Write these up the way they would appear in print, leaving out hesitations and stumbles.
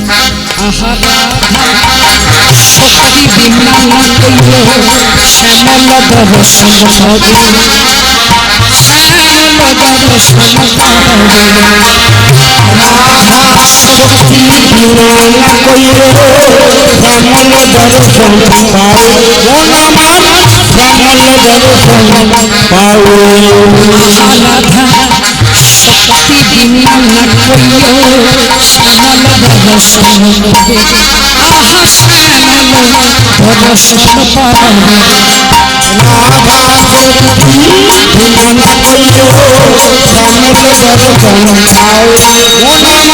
আহা রাধা শক্তি বিমান কইলো শ্যামল দর্শন হবে শ্যামল দর্শন পাবে রাধা শক্তি বিমান কইলো শ্যামল দর্শন পাবে ও নাম শ্যামল দর্শন পাবে রাধা শক্তি বিমান কইলো শ্যামল দর্শন হবে আহা শ্যামল দর্শন পাবে রাধা শক্তি বিমান কইলো শ্যামল দর্শন পাবে ও নাম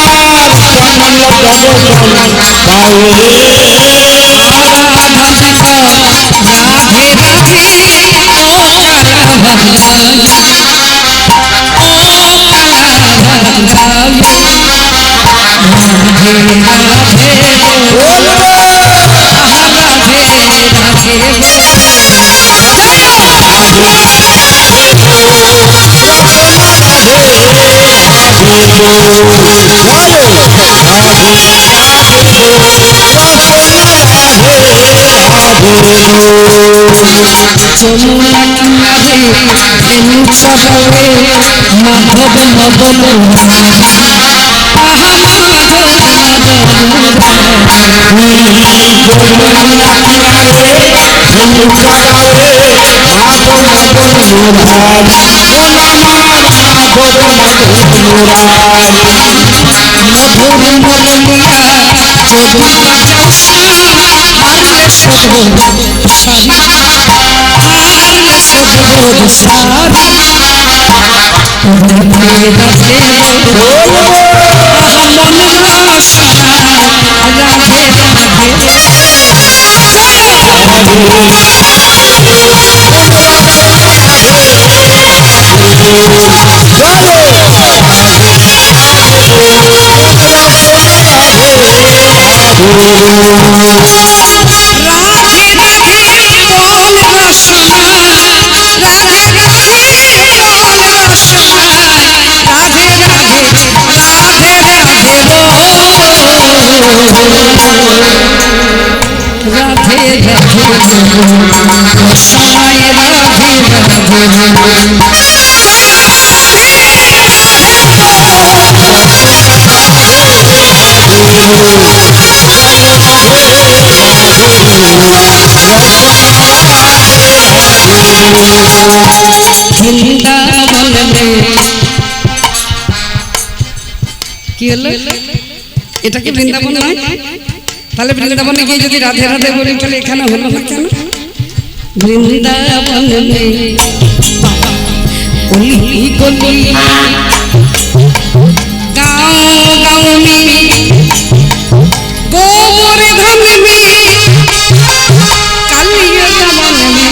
শ্যামল দর্শন পাবে রাধে রাধে ও কালা যমুনা কিনারে ধেনু চড়াবে মাধব মদন আহা মাধব যমুনা কিনারে ধেনু চড়াবে মাধব মদন মুরার ও নামার মাধব মদন মুরার মধুর মলমিয়া চোদুকা চাষা হারলে সদবোধ সারি হারলে সদবোধ সারি রাধে রাধে আহা মন আশা রাধে এটা কি বৃন্দাবন নয়? তাহলে বৃন্দাবনে গিয়ে যদি রাধে রাধে বলি তাহলে এখানে হলো না কেন? বৃন্দাবনে গলি গলি গাঁও গাঁও মে গোবর্ধন মে কালিয়া দমন মে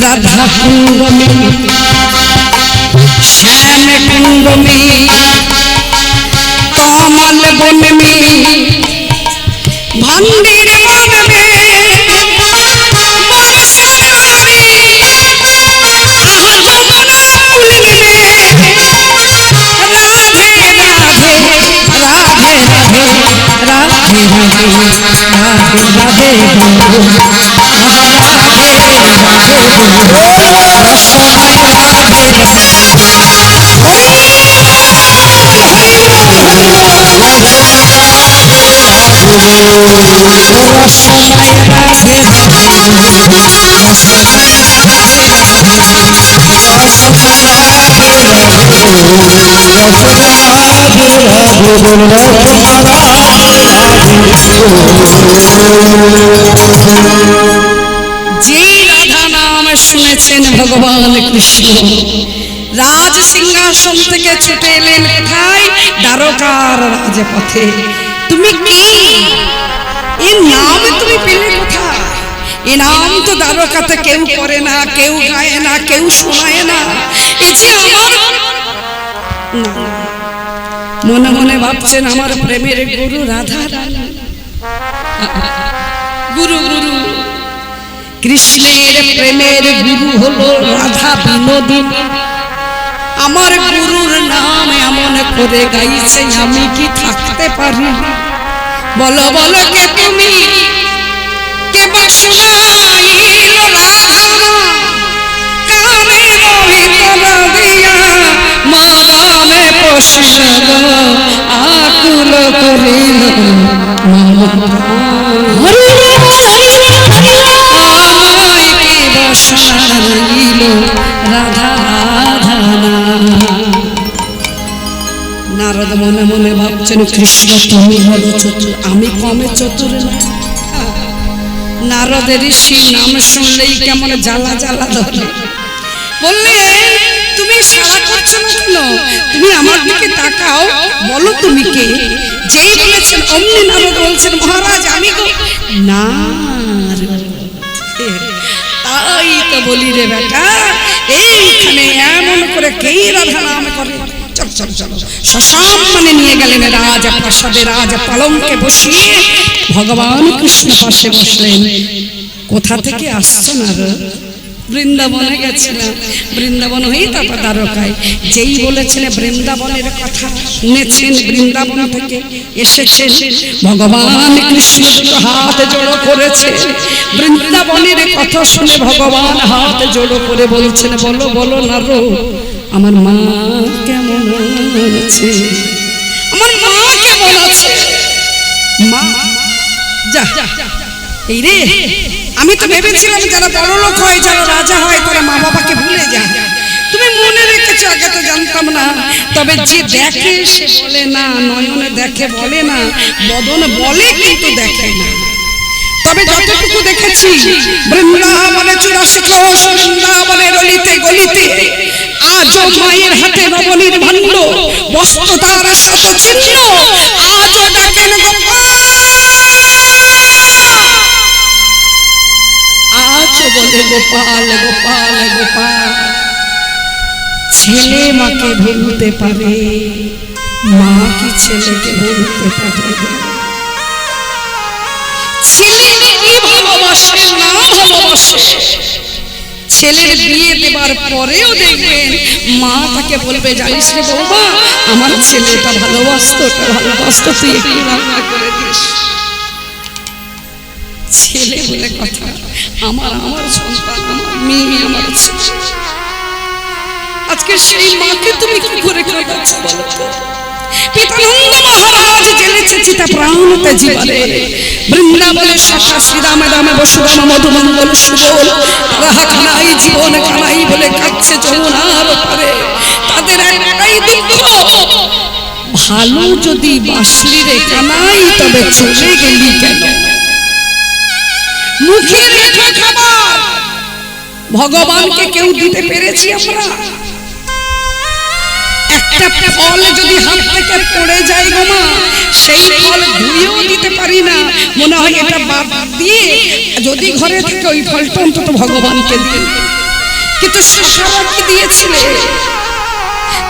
राधा कुंड में श्याम कुंड में कमल वन में मंदिर मन में भगवान कृष्ण राज सिंहासन থেকে ছুটে এলেন কোথায়? দ্বারকার রাজপথে। তুমি কি এই নাম তুমি পেলে কোথায়? এই নাম তো দ্বারকাতে কেউ করে না, কেউ গায় না, কেউ শোনায় না। এই যে আমার মনে মনে ভাবছেন আমার প্রেমের গুরু রাধা রানী। গুরু গুরু কৃষ্ণের প্রেমের গুরু হলো রাধা বিনোদিনী। আমার গুরুর নাম এমন করে গাইছে, আমি কি থাকতে পারি? বলো বলো কে তুমি, কে বাসুমাইল রাধা কানে রহিতলা দিয়া মরণে পশিল আকুল করিল আমায় কে বসাইল রাধা রাধা। নারদ মনে মনে ভাবছেন, কৃষ্ণ তুমি বড় চতুর, আমি কমে চতুর না। নারদের ঋষি নাম শুনলেই কেমন জ্বালা জ্বালা ধরে। বললেন, তুমি সাড়া করছো না কেন? তুমি আমার দিকে তাকাও, বলো তুমি কে? যেই বলেছেন অমনি নারদ বলছেন, মহারাজ আমি গো না। তাই তো বলি রে বেটা, এইখানে এমন করে কে রাধা নাম করে? চল চল চল। সসম্মানে নিয়ে গেলেন রাজ প্রাসাদে, রাজ পালঙ্কে বসিয়ে ভগবান কৃষ্ণ পাশে বসলেন। কোথা থেকে আসছো নারদ? বৃন্দাবনে গেছিলাম, বৃন্দাবন হয়ে তারপর দ্বারকায়। যেই বলেছেন বৃন্দাবনের কথা শুনেছেন, বৃন্দাবন থেকে এসেছেন, ভগবান কৃষ্ণ দুটো হাত জোড়ো করেছে। বৃন্দাবনের কথা শুনে ভগবান হাত জোড়ো করে বলছেন, বলো বলো নারদ, আমার মা কেমন আছে? আমার মা কেমন আছে? মা যা এই রে, আমি তো ভেবেছিলাম যারা বড় লোক হয়, যারা রাজা হয়, তারা মা বাবাকে ভুলে যায়। তুমি মনে রেখেছো, আগে তো জানতাম না। তবে যে দেখে সে বলে না, নয়নে দেখে বলে না, বদন বলে কিন্তু দেখে না। তবে যতটুকু দেখেছি, বৃন্দাবনে 84 ক্রোশ, বৃন্দাবনের অলিতে গলিতে আজও মায়ের হাতে নবনীর ভাণ্ড, বস্ত্র তার শত ছিন্ন, আজও ডাকেন গোপাল, আজও বলে গোপাল গোপাল গোপাল। ছেলে মাকে ভুলতে পারে, মা কি ছেলেকে ভুলতে পারে? ছেলে কি ভালোবাসে না ভালোবাসে, ছেলের বিয়ে দেবার পরেও দেখবেন মা তাকে বলবে, জানিস রে বৌমা, আমার ছেলেটা ভালোবাসতো, ভালোবাসতো, তুই একটু রান্না করে দিস। ছেলে বলে কথা, আমার আমার সন্তান, আমার মেয়ে, আমার ছেলে। আজকে সেই মাকে তুমি কি করে কাঁদাচ্ছ বলো তো? পিতানন্দ মহারাজ জেলেছে চিতা প্রাণতে জীবনে, বৃন্দাবনে সখা শ্রীরামে রামে বসুরাম মধুমঙ্গল সুবল, রাহা কানাই জীবন কানাই বলে কাঁদছে যমুনার পারে। তাদের একটাই দুঃখ, ভালো যদি বাসলি রে কানাই, তবে চলে গেলি কেন? মুখে রেখে খাবার ভগবানকে কেউ দিতে পেরেছি আমরা? একটা ফল যদি হাত থেকে পড়ে যায় গো মা, সেই ফল ধুয়েও দিতে পারি না, মনে হয় এটা বাদ দিয়ে যদি ঘরে থেকে ওই ফলটা অন্তত ভগবানকে দিই। কিন্তু সারা কি দিয়েছিলে?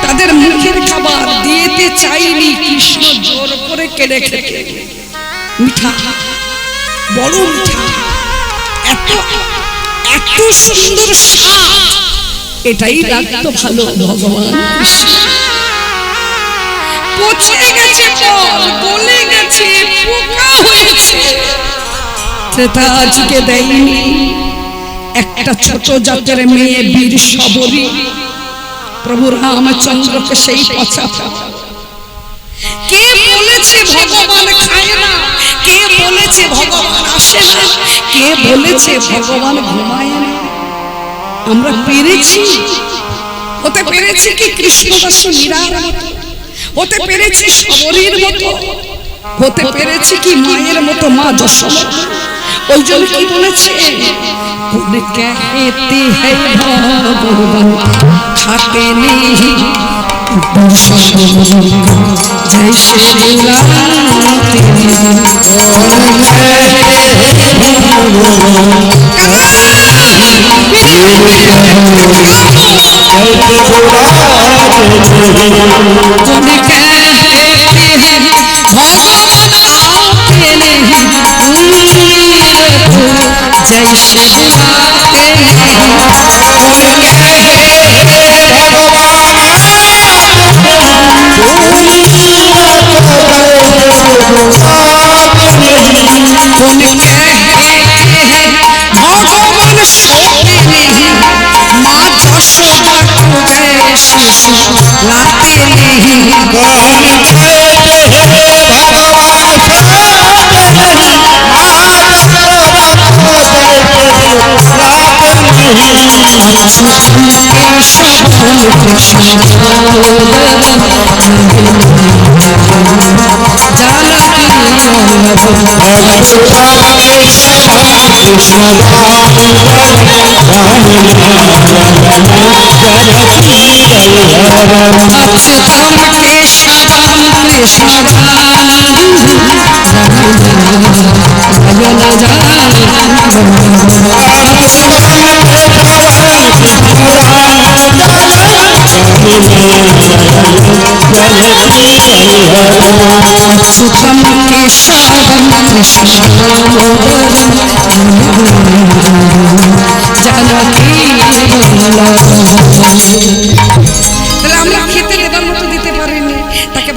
তাদের মুখের খাবার দিতে চাইনি, কৃষ্ণ জোর করে কেড়ে খেতে। মিঠা, বড় মিঠা, এত এত সুন্দর স্বাদ, এটাই লাগতো ভালো ভগবান কৃষ্ণ। পচে গেছে ফল, গলে গেছে, পোকা হয়েছে, সেটা আজকে দেয়নি। একটা ছোট জাতের মেয়ে বীর শবরী প্রভু রামচন্দ্রকে সেই পচা। কে বলেছে ভগবান খায় না? কে বলেছে ভগবান আসে না? কে বলেছে ভগবান ঘুমায় না? আমরা পেরেছি, হতে পেরেছি কি কৃষ্ণদাস মীরার মতো, হতে পেরেছি শবরীর মতো, হতে পেরেছি কি মায়ের মতো মা যশোদা। ওই জন্য কি বলেছে, কোন कहते हैं भगवान खाते नहीं जैसे बुलाते जैसे बुलाते भगवान सोते नहीं माँ जशोदा को गए लाते नहीं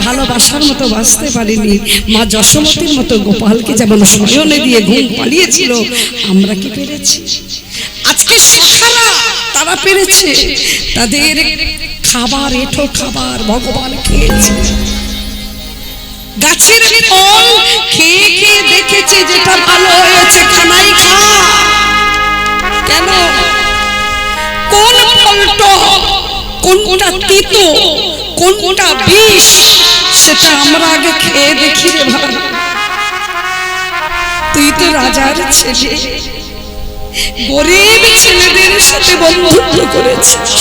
ভালোবাসার মতো বাঁচতে পারিনি মা যশোমতীর মতো গোপালকে যেমন শয়নে দিয়ে ঘুম পালিয়েছিল আমরা কি পেরেছি আজকে সখারা তারা পেরেছে তাদের খাবার এঠো খাবার ভগবান খেয়েছে গাছের ফল খেয়ে খেয়ে দেখেছে যেটা ভালো হয়েছে খানাই খা কেন কোন ফলটা কোনটা তিতো কোনটা বিষ সেটা আমরা আগে খেয়ে দেখি রে ভাই তুই তো রাজার ছেলে গরিব ছেলেদের সাথে বন্ধুত্ব করেছিস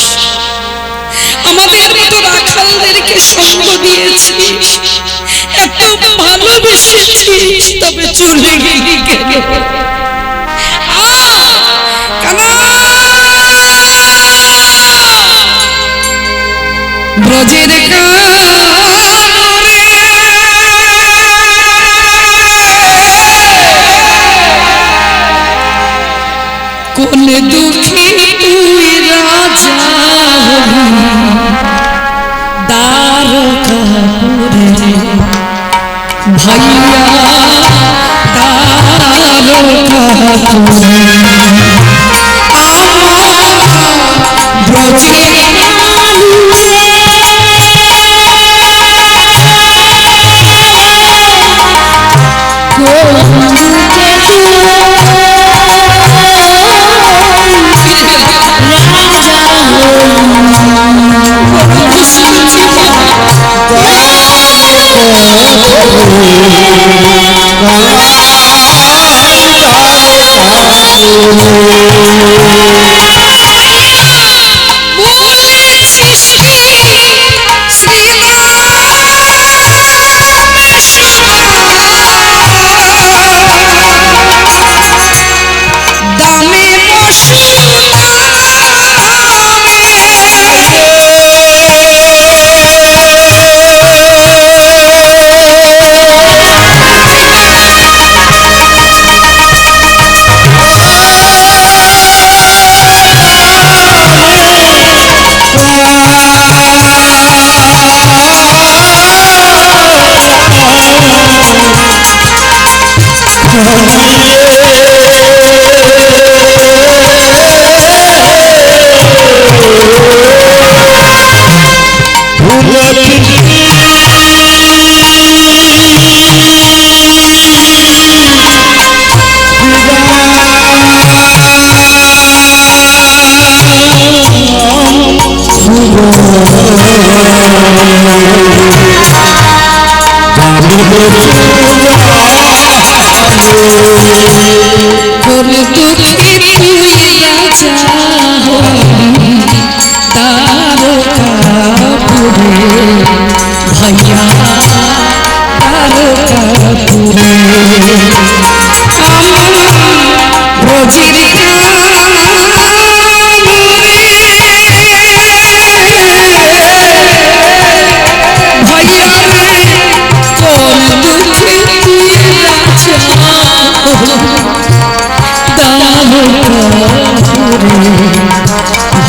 আমাদের মতো রাখালদেরকে সঙ্গ দিয়েছিস এত ভালোবেসেছিস তবে চলে গেলি কেন ব্রজের কোন দুঃখী তুই রাজা দ্বারকাপুরে ভাইয়া দ্বারকাপুরে ব্রজে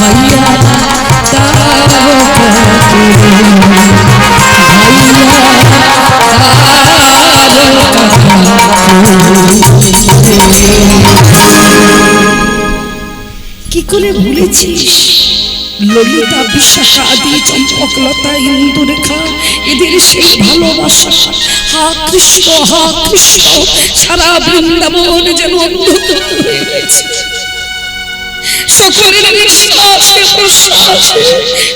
ভাইয়া কি করে ভুলেছিস ললিতা, বিশাখা, আদি, চম্পকলতা, ইন্দুরেখা, এদের সেই ভালোবাসা। হা কৃষ্ণ, হা কৃষ্ণ, সারা বৃন্দাবন যেন অন্ধকার হয়ে গেছে। সকলের নিঃশ্বাসে প্রশ্বাসে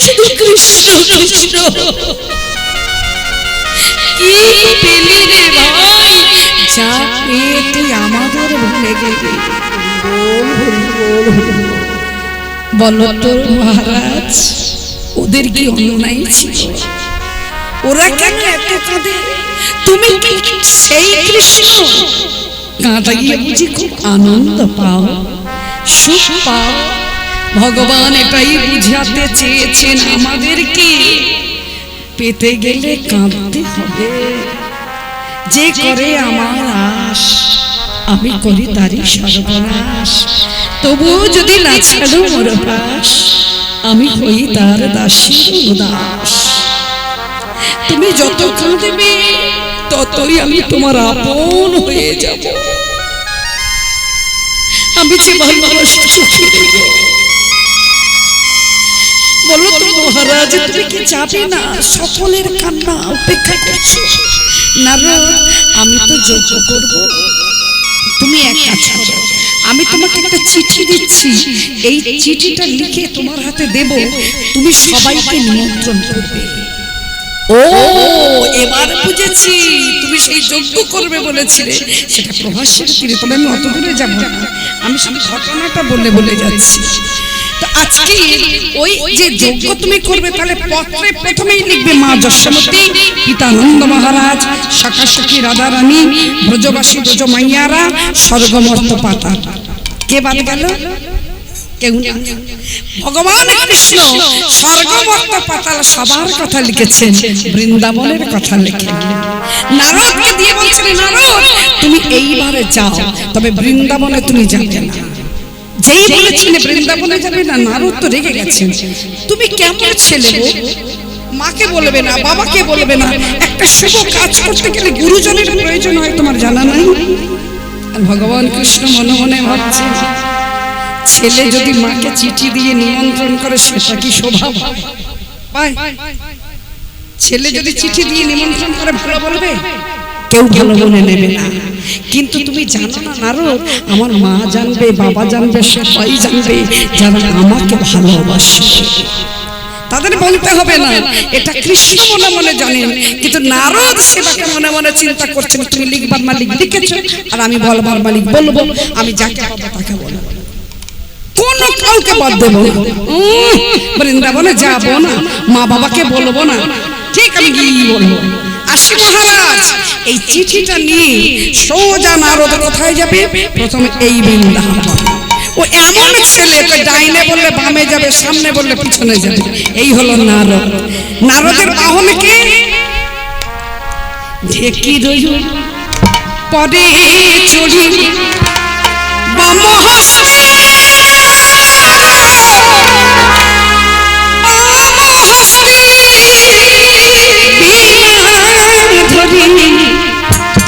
শুধু কৃষ্ণ কৃষ্ণ। কি পেলি রে ভাই, যা পেয়ে তুই আমাদের ভুলে গেলি। বলো তো মহারাজ, ওদের কি অন্যায় ছিল? ওরা কেন এত কাঁদে? তুমি কি সেই কৃষ্ণ? কাঁদাইয়ে বুঝি খুব আনন্দ পাও, সুখ পাও? ভগবান এটাই বুঝাতে চেয়েছেন আমাদেরকে। পেতে গেলে কাঁদতে হবে। যে করে আমার আশ, আমি করি তারই সর্বনাশ। তবুও যদি না ছাড়ো মোর পাশ, আমি হই তার দাসী উদাস। তুমি যত কাঁদবে ততই আমি তোমার আপন হয়ে যাব। আমি যে ভালোবাসি সুখী দেব। বলো তো মহারাজ, তুমি কি যাবে না? সকলের কান্না অপেক্ষা করছো। নারদ, আমি তো যজ্ঞ করব, তুমি এক কাজ করো, আমি তোমাকে একটা চিঠি দিচ্ছি, এই চিঠিটা লিখে তোমার হাতে দেব, তুমি সবাইকে নিমন্ত্রণ করবে। ও এবার বুঝেছি, তুমি সেই যজ্ঞ করবে বলেছিলে, সেটা প্রভাসের তীরে। তবে আমি অত দূরে যাব না, আমি শুধু ঘটনাটা বলে যাচ্ছি। তো আজকে ওই যে যজ্ঞ তুমি করবে, তাহলে পত্রে প্রথমেই লিখবে মা যশোমতী, পিতা নন্দ মহারাজ, শাখা সখী রাধা রানী, ব্রজবাসী ব্রজ মাইয়ারা, স্বর্গমর্ত পাতাল। কে বাদ গেল? কেউ না। ভগবান কৃষ্ণ স্বর্গমর্ত পাতাল সবার কথা লিখেছেন, বৃন্দাবনের কথা লিখেন। নারদকে দিয়ে বলছেন, নারদ তুমি এইবারে যাও, তবে বৃন্দাবনে তুমি যাবে না। যেই বলেছিলে বৃন্দাবনে যাবে না, নারদ তো রেগে গেছেন। তুমি কেমন ছেলে গো, মাকে বলবে না, বাবাকে বলবে না। একটা শুভ কাজ করতে গেলে গুরুজনের প্রয়োজন হয়, তোমার জানা নাই? আর ভগবান কৃষ্ণ মনে মনে ভাবছেন, ছেলে যদি মাকে চিঠি দিয়ে নিমন্ত্রণ করে, সেটা কি শোভা পায়? ছেলে যদি চিঠি দিয়ে নিমন্ত্রণ করে ভালো বলবে? কেউ ভালো বলে নেবে না। কিন্তু তুমি জানো না নারদ, আমার মা জানবে, বাবা জানবে, সবাই জানবে যারা আমাকে ভালোবাসে। তাদের বলতে হবে না, এটা কৃষ্ণ মনে মনে জানেন। কিন্তু নারদ সেটাকে মনে মনে চিন্তা করছেন, তুমি লিখবার মালিক লিখেছ, আর আমি বলবার মালিক বলবো। আমি যাকে পাবো তাকে বলবো, কোন কাউকে বাদ দেবো না। বৃন্দাবনে যাবো না, মা বাবাকে বলবো না, ঠিক আমি গিয়ে বলবো। আসি মহারাজ, এই চিঠিটা নিয়ে সোজা নারদ কোথায় যাবে? প্রথমে এই বৃন্দাবন। ও এমন ছেলে, ডাইনে বললে বামে যাবে, সামনে বললে পিছনে যাবে। এই হলো নারদ। নারদের বাহন কে? ঢেকি রইল পরে চড়ি বাম হস্তে,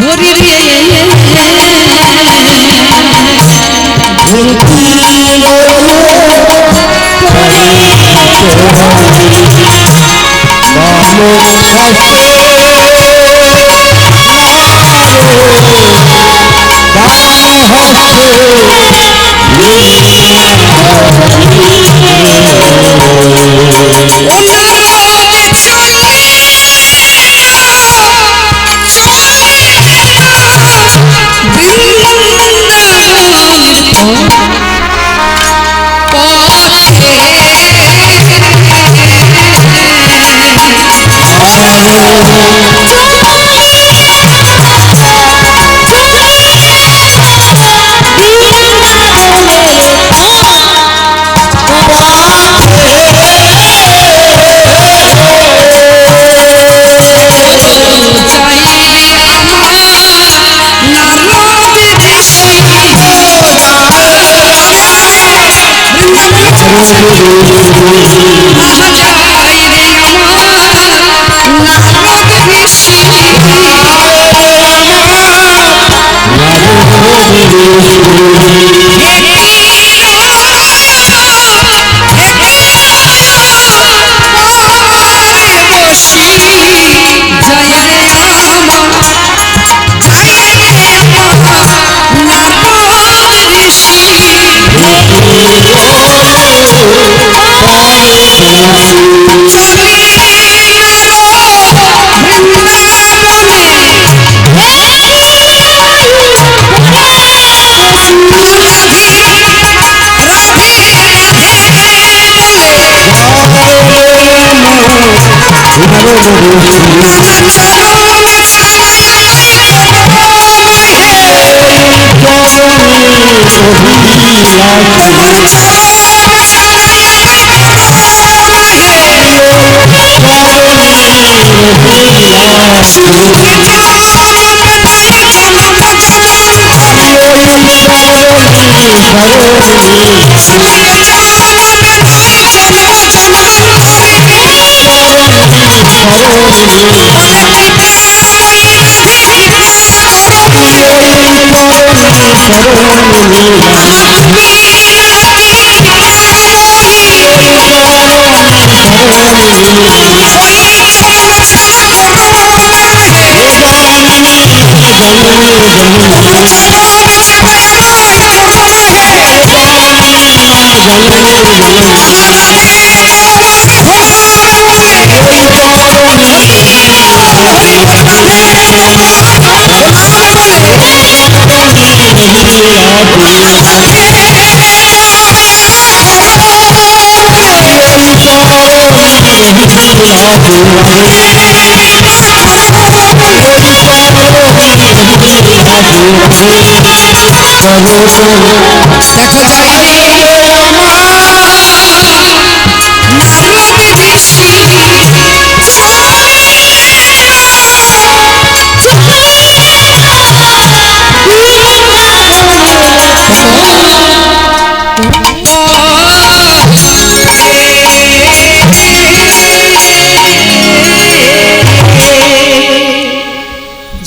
ধরি রে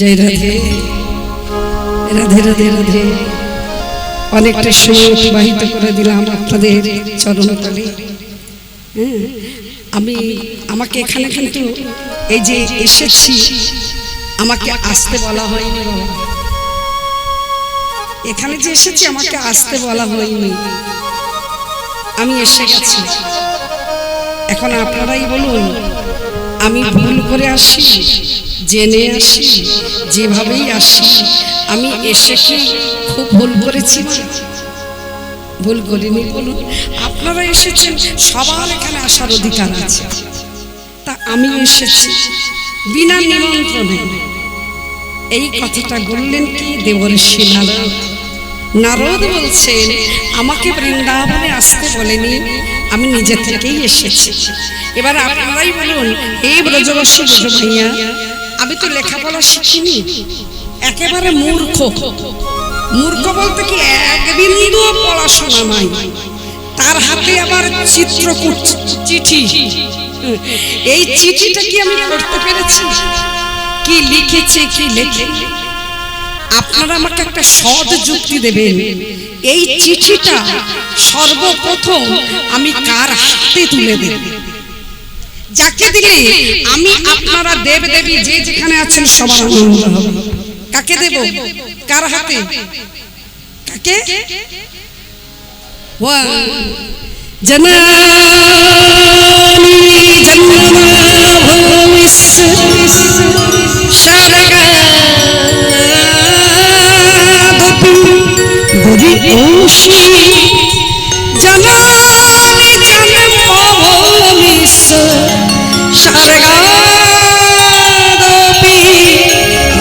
जय राधे राधे राधे राधे অনেকটা সময় অতিবাহিত করে দিলাম আপনাদের চরণতলে। আমাকে এখানে কিন্তু এই যে এসেছি আমাকে আসতে বলা হয়নি বাবা, এখানে যে এসেছি আমাকে আসতে বলা হয়নি, আমি এসে গেছি। এখন আপনারাই বলুন আমি ভুল করে আসি, জেনে আসি, যেভাবেই আসি, আমি এসে কি খুব ভুল করেছি? ভুল করিনি বলুন? আপনারা এসেছেন, সবার এখানে আসার অধিকার আছে, তা আমি এসেছি বিনা নিমন্ত্রণে। এই কথাটা বললেন কি দেবর্ষি নারদ। নারদ বলছেন আমাকে বৃন্দাবনে আসতে বলেনি, আমি নিজে থেকেই এসেছি। এবার আপনারাই বলুন এই ব্রজবাসী ব্রজমাইয়া, আমি তো লেখাপড়া শিখিনি, একেবারে মূর্খ। মূর্খ বলতে কি এক বিন্দু পড়াশোনা নাই, তার হাতে আবার চিত্রকূট চিঠি। এই চিঠিটা কি আমি পড়তে পেরেছি? কি লিখেছে কি লেখে? আপনারা আমাকে একটা সৎ যুক্তি দেবেন, এই চিঠিটা সর্বপ্রথম আমি কার হাতে তুলে দেব? যাকে দিলে আমি আপনারা দেব দেবী যে যেখানে আছেন সবার আনন্দ হবে। কাকে দেব? কার হাতে? কাকে? জননী জন্মভূমিস্য স্বর্গাদপি গরিয়সী, জননী জন্মভূমিস্য স্বর্গাদপি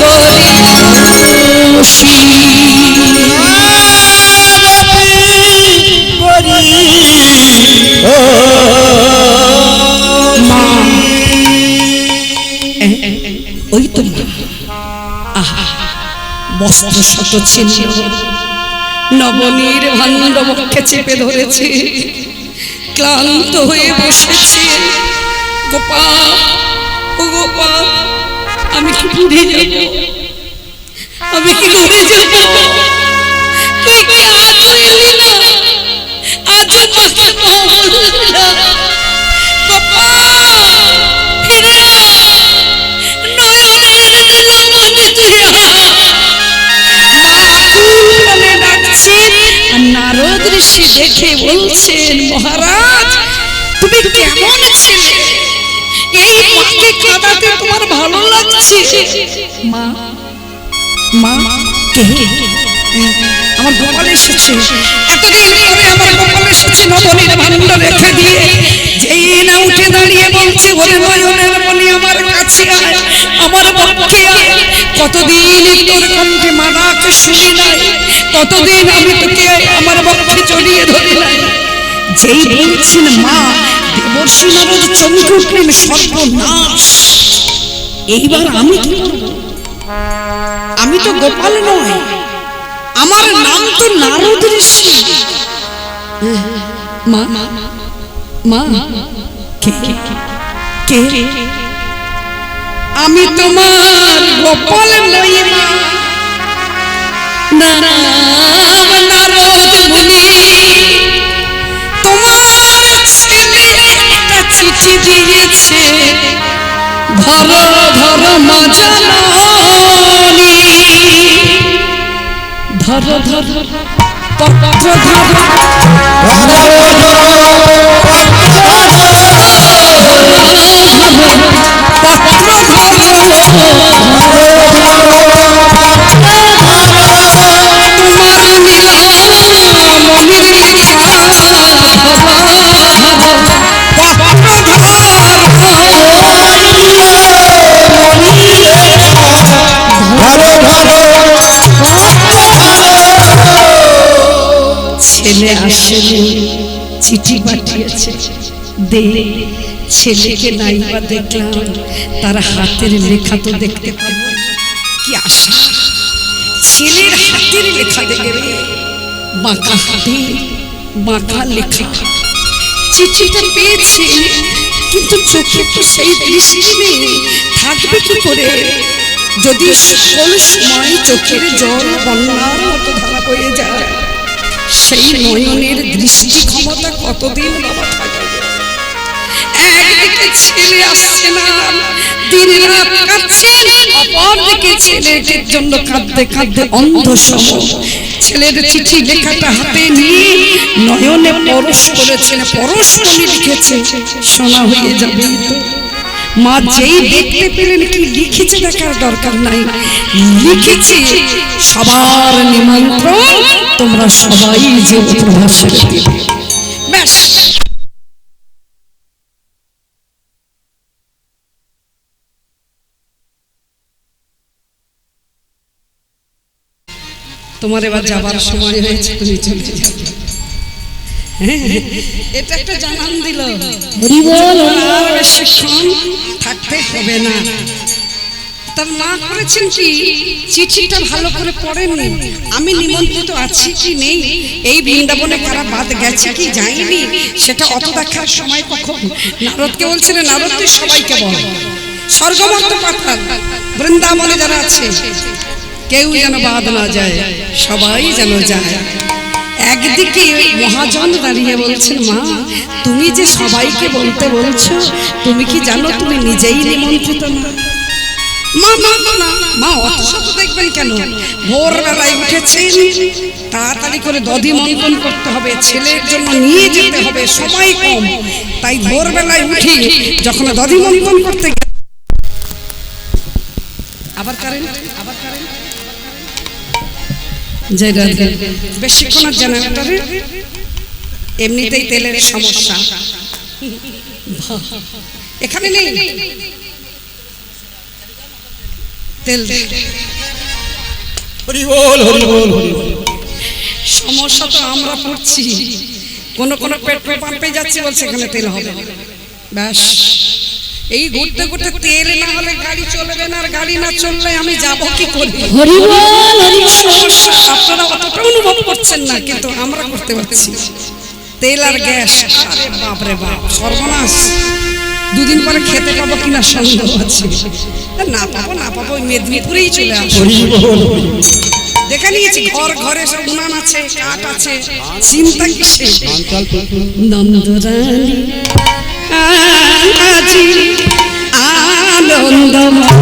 গরিয়সী। ওই তো বস্ত্র শত ছিন্ন, নবনীর ভাণ্ড বক্ষে চেপে ধরেছে, ক্লান্ত হয়ে বসেছে। গোপাল, ও গোপাল, আমি কি ঘুরে যাব? আমি কি ঘুরে যাব? তুই কি আজও এলি না? আজও মাকে বললি না? গোপাল, ফিরে আয়, নয়নের নীলমণি তুই আয়। নারদ ঋষি দেখে বলছেন, মহারাজ তুমি কেমন ছেলে? এই মাকে কাঁদাতে তোমার ভালো লাগছে? মা, মা কে? আমার গোপাল এসেছে। এতদিন পরে আমার গোপাল এসেছে নবনীর ভান্ডার রেখে দিয়ে। যেই না উঠে দাঁড়িয়ে বলছে, ওরে নয়নের মণি আমার কাছে আয়, আমার পক্ষে আয়। কতদিন তোর কণ্ঠে মা ডাক শুনি নাই, কতদিন আমি তোকে আমার পক্ষে জড়িয়ে ধরি নাই। যেই বলছেন মা, দেবর্ষি নারদ চমকে উঠলেন, সর্বনাশ! এইবার আমি কি করব? আমি তো গোপাল নয়, আমার নাম তো নারদ ঋষি। মা, মা কে? কে? আমি তোমার গোপাল নই মা, নাম নারদ মুনি। তোমার ছেলে একটা চিঠি দিয়েছে, ধরো ধরো মা জননী, ধরো ধরো পত্র ধরো, ছেলে আসেনি, চিঠি পাঠিয়েছে। দে, ছেলেকে নাইবা দেখলাম, তার হাতের লেখা তো দেখতে পাবো। কি আশা, ছেলের হাতের লেখা দেখবে। বাঁকা হাতে বাঁকা লেখা। চিঠিটা পেয়েছে, কিন্তু চোখে তো সেই দৃষ্টি নেই, থাকবে কি করে? যদি সকল সময় চোখের জল বন্যার মতো ধারা বয়ে যায়, সেই নয়নের দৃষ্টি ক্ষমতা কতদিন বাবা থাকবে? একদিকে ছেলে আসছে না, দিন রাত কাঁদছেন, অপরদিকে ছেলের জন্য কাঁদতে কাঁদতে অন্ধ সম। ছেলের চিঠি লেখাটা হাতে নিয়ে নয়নে পরশ করেছেন, পরশমণি লিখেছে, সোনা হয়ে যাবে। মা যেই দেখতে পেলেন, কি লিখেছে দেখার দরকার নাই, লিখেছে সবার নিমন্ত্রণ, তোমরা সবাই যে প্রভাসে দেবে। ব্যাস, তোমার এবার যাবার সময় হয়েছে, তুমি চলে যাবে। এটা একটা জানান দিল, আর বেশিক্ষণ থাকতে হবে না। তার মা করেছেন কি, চিঠিটা ভালো করে পড়েননি। আমি নিমন্ত্রিত আছি কি নেই, এই বৃন্দাবনে কারা বাদ গেছে কি যায়নি, সেটা অত দেখার সময় কখন। নারদকে বলছিলেন, নারদ তুই সবাইকে বল, স্বর্গমর্ত পাঠান, বৃন্দাবনে যারা আছে কেউ যেন বাদ না যায়, সবাই যেন যায়। একদিকে মহাজন দাঁড়িয়ে বলছেন, মা তুমি যে সবাইকে বলতে বলছো, তুমি কি জানো তুমি নিজেই নিমন্ত্রিত না? মা না না, মা অত শত দেখবেন কেন? ভোরবেলায় উঠেছেন, তাড়াতাড়ি করে দধি মন্থন করতে হবে, ছেলের জন্য নিয়ে যেতে হবে, সময় কম। তাই ভোরবেলায় উঠি যখন দধি মন্থন করতে, আবার কারেন্ট, আবার কারেন্ট, বেশিক্ষণ জেনারেটরে এমনিতেই তেলের সমস্যা, এখানে নেই তেল। সমস্যা তো আমরা পড়ছি, কোন কোন পেট্রোল পাম্পে যাচ্ছি, বলছে এখানে তেল হবে। ব্যাস, এই ঘুরতে ঘুরতে তেল না হলে গাড়ি চলবে না, আর গাড়ি না চললে আমি যাব কি করে? আপনারা অতটা অনুভব করছেন না, কিন্তু আমরা করতে পারছি। তেল আর গ্যাস, আরে বাপ রে বাপ, সর্বনাশ। দুদিন পরে খেতে পাবো কিনা সন্দেহ আছে। না পাবো না পাবো, ওই মেদিনীপুরেই চলে আসবো। দেখে নিয়েছি ঘর ঘরে সব উনান আছে, কাঠ আছে, চিন্তা কিসে। নন্দরানী আজি আনন্দময়,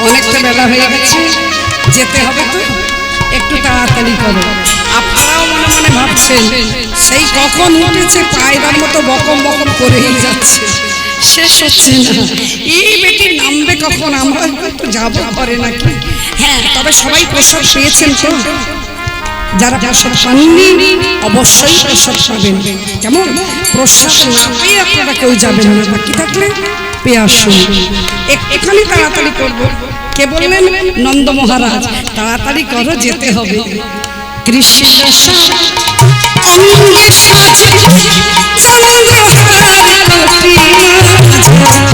অনেকটা বেলা হয়ে গেছে, যেতে হবে তো, একটু তাড়াতাড়ি করো। আপনারাও মনে মনে ভাবছেন সেই কখন উঠেছে, পায়রার মতো বকম বকম করেই যাচ্ছে, শেষ হচ্ছে না। এই বেটি নামবে কখন, আমরা তো যাবো ঘরে নাকি। হ্যাঁ, তবে সবাই প্রসাদ পেয়েছেন তো? যারা প্রসাদ পাননি অবশ্যই প্রসাদ পাবেন। কেমন? প্রসাদ না পেয়ে আপনারা কেউ যাবেন না, বাকি থাকলে পেয়ে আসুন। এখানে তাড়াতাড়ি করবো। কে বললেন? নন্দ মহারাজ। তাড়াতাড়ি করো, যেতে হবে। কৃষ্ণ অঙ্গে সাজে চন্দ্রহার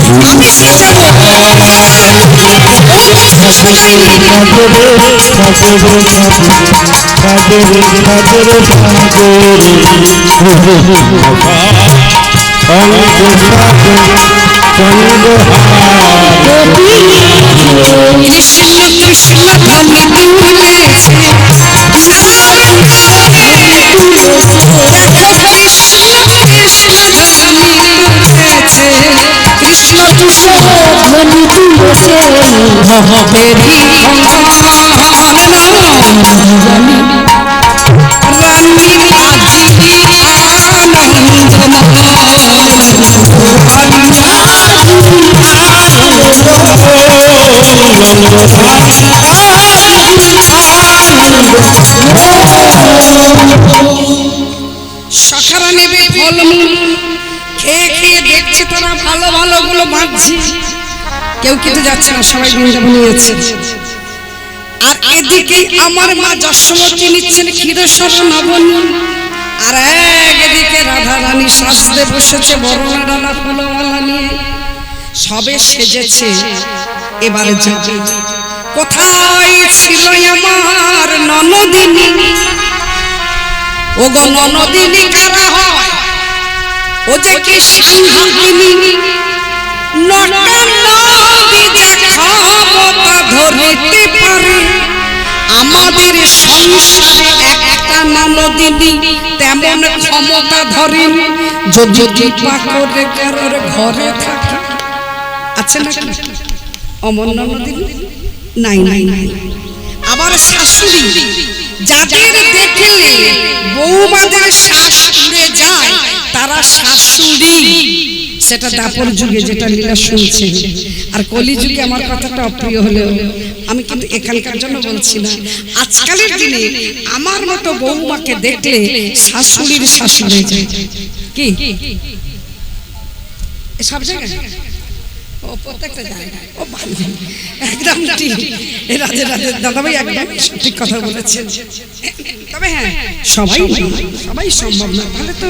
আমি সাজাবো কৃষ্ণ কৃষ্ণ ধ্বনি তুলেছে, কৃষ্ণ কৃষ্ণ ধ্বনি তুলেছে, ভবেরি রানী আজি সখারা নেবে ফলমূল, খেয়ে খেয়ে দেখছে তারা ভালো ভালো গুলো বাঁধছে, কেউ কেটে যাচ্ছে না, সবাই বৃন্দাবন নিয়েছে। আর এদিকে আমার মা যশোমতী নিচ্ছেন ক্ষীরসর নবন, আর একদিকে রাধা রানী সাজতে বসেছে বরণের ডালা ফুলমালা নিয়ে, সবে সেজেছে। এবারে যাবে কোথায় ছিল আমার ননদিনী, ও গো ননদিনী কারা হয়? ও যে কি সাংঘাতিনী, নটা নদী ক্ষমতা ধরতে পারে, আমাদের সংসারে একটা ননদিনী তেমন ক্ষমতা ধরেন, যদি কৃপা করে কারোর ঘরে থাকে। আচ্ছা না অমর ননদিনী নাই নাই নাই। আবার শাশুড়ি, যাদের দেখলে বৌমাদের শ্বাস উড়ে যায় তারা শাশুড়ি, সেটা দাপর যুগে যেটা লীলা শুনছেন। আর কলি যুগে আমার কথাটা অপ্রিয় হলেও আমি কিন্তু এখানকার জন্য বলছি না, আজকালের দিনে আমার মতো বৌমাকে দেখলে শাশুড়ির শাশুড়ি যায়। কি সব জায়গায়? ও প্রত্যেকটা জায়গায়, ও একদম ঠিক। রাজে রাজে দাদাভাই একদম ঠিক কথা বলেছেন। তবে হ্যাঁ, সবাই সবাই সম্ভব না, তাহলে তো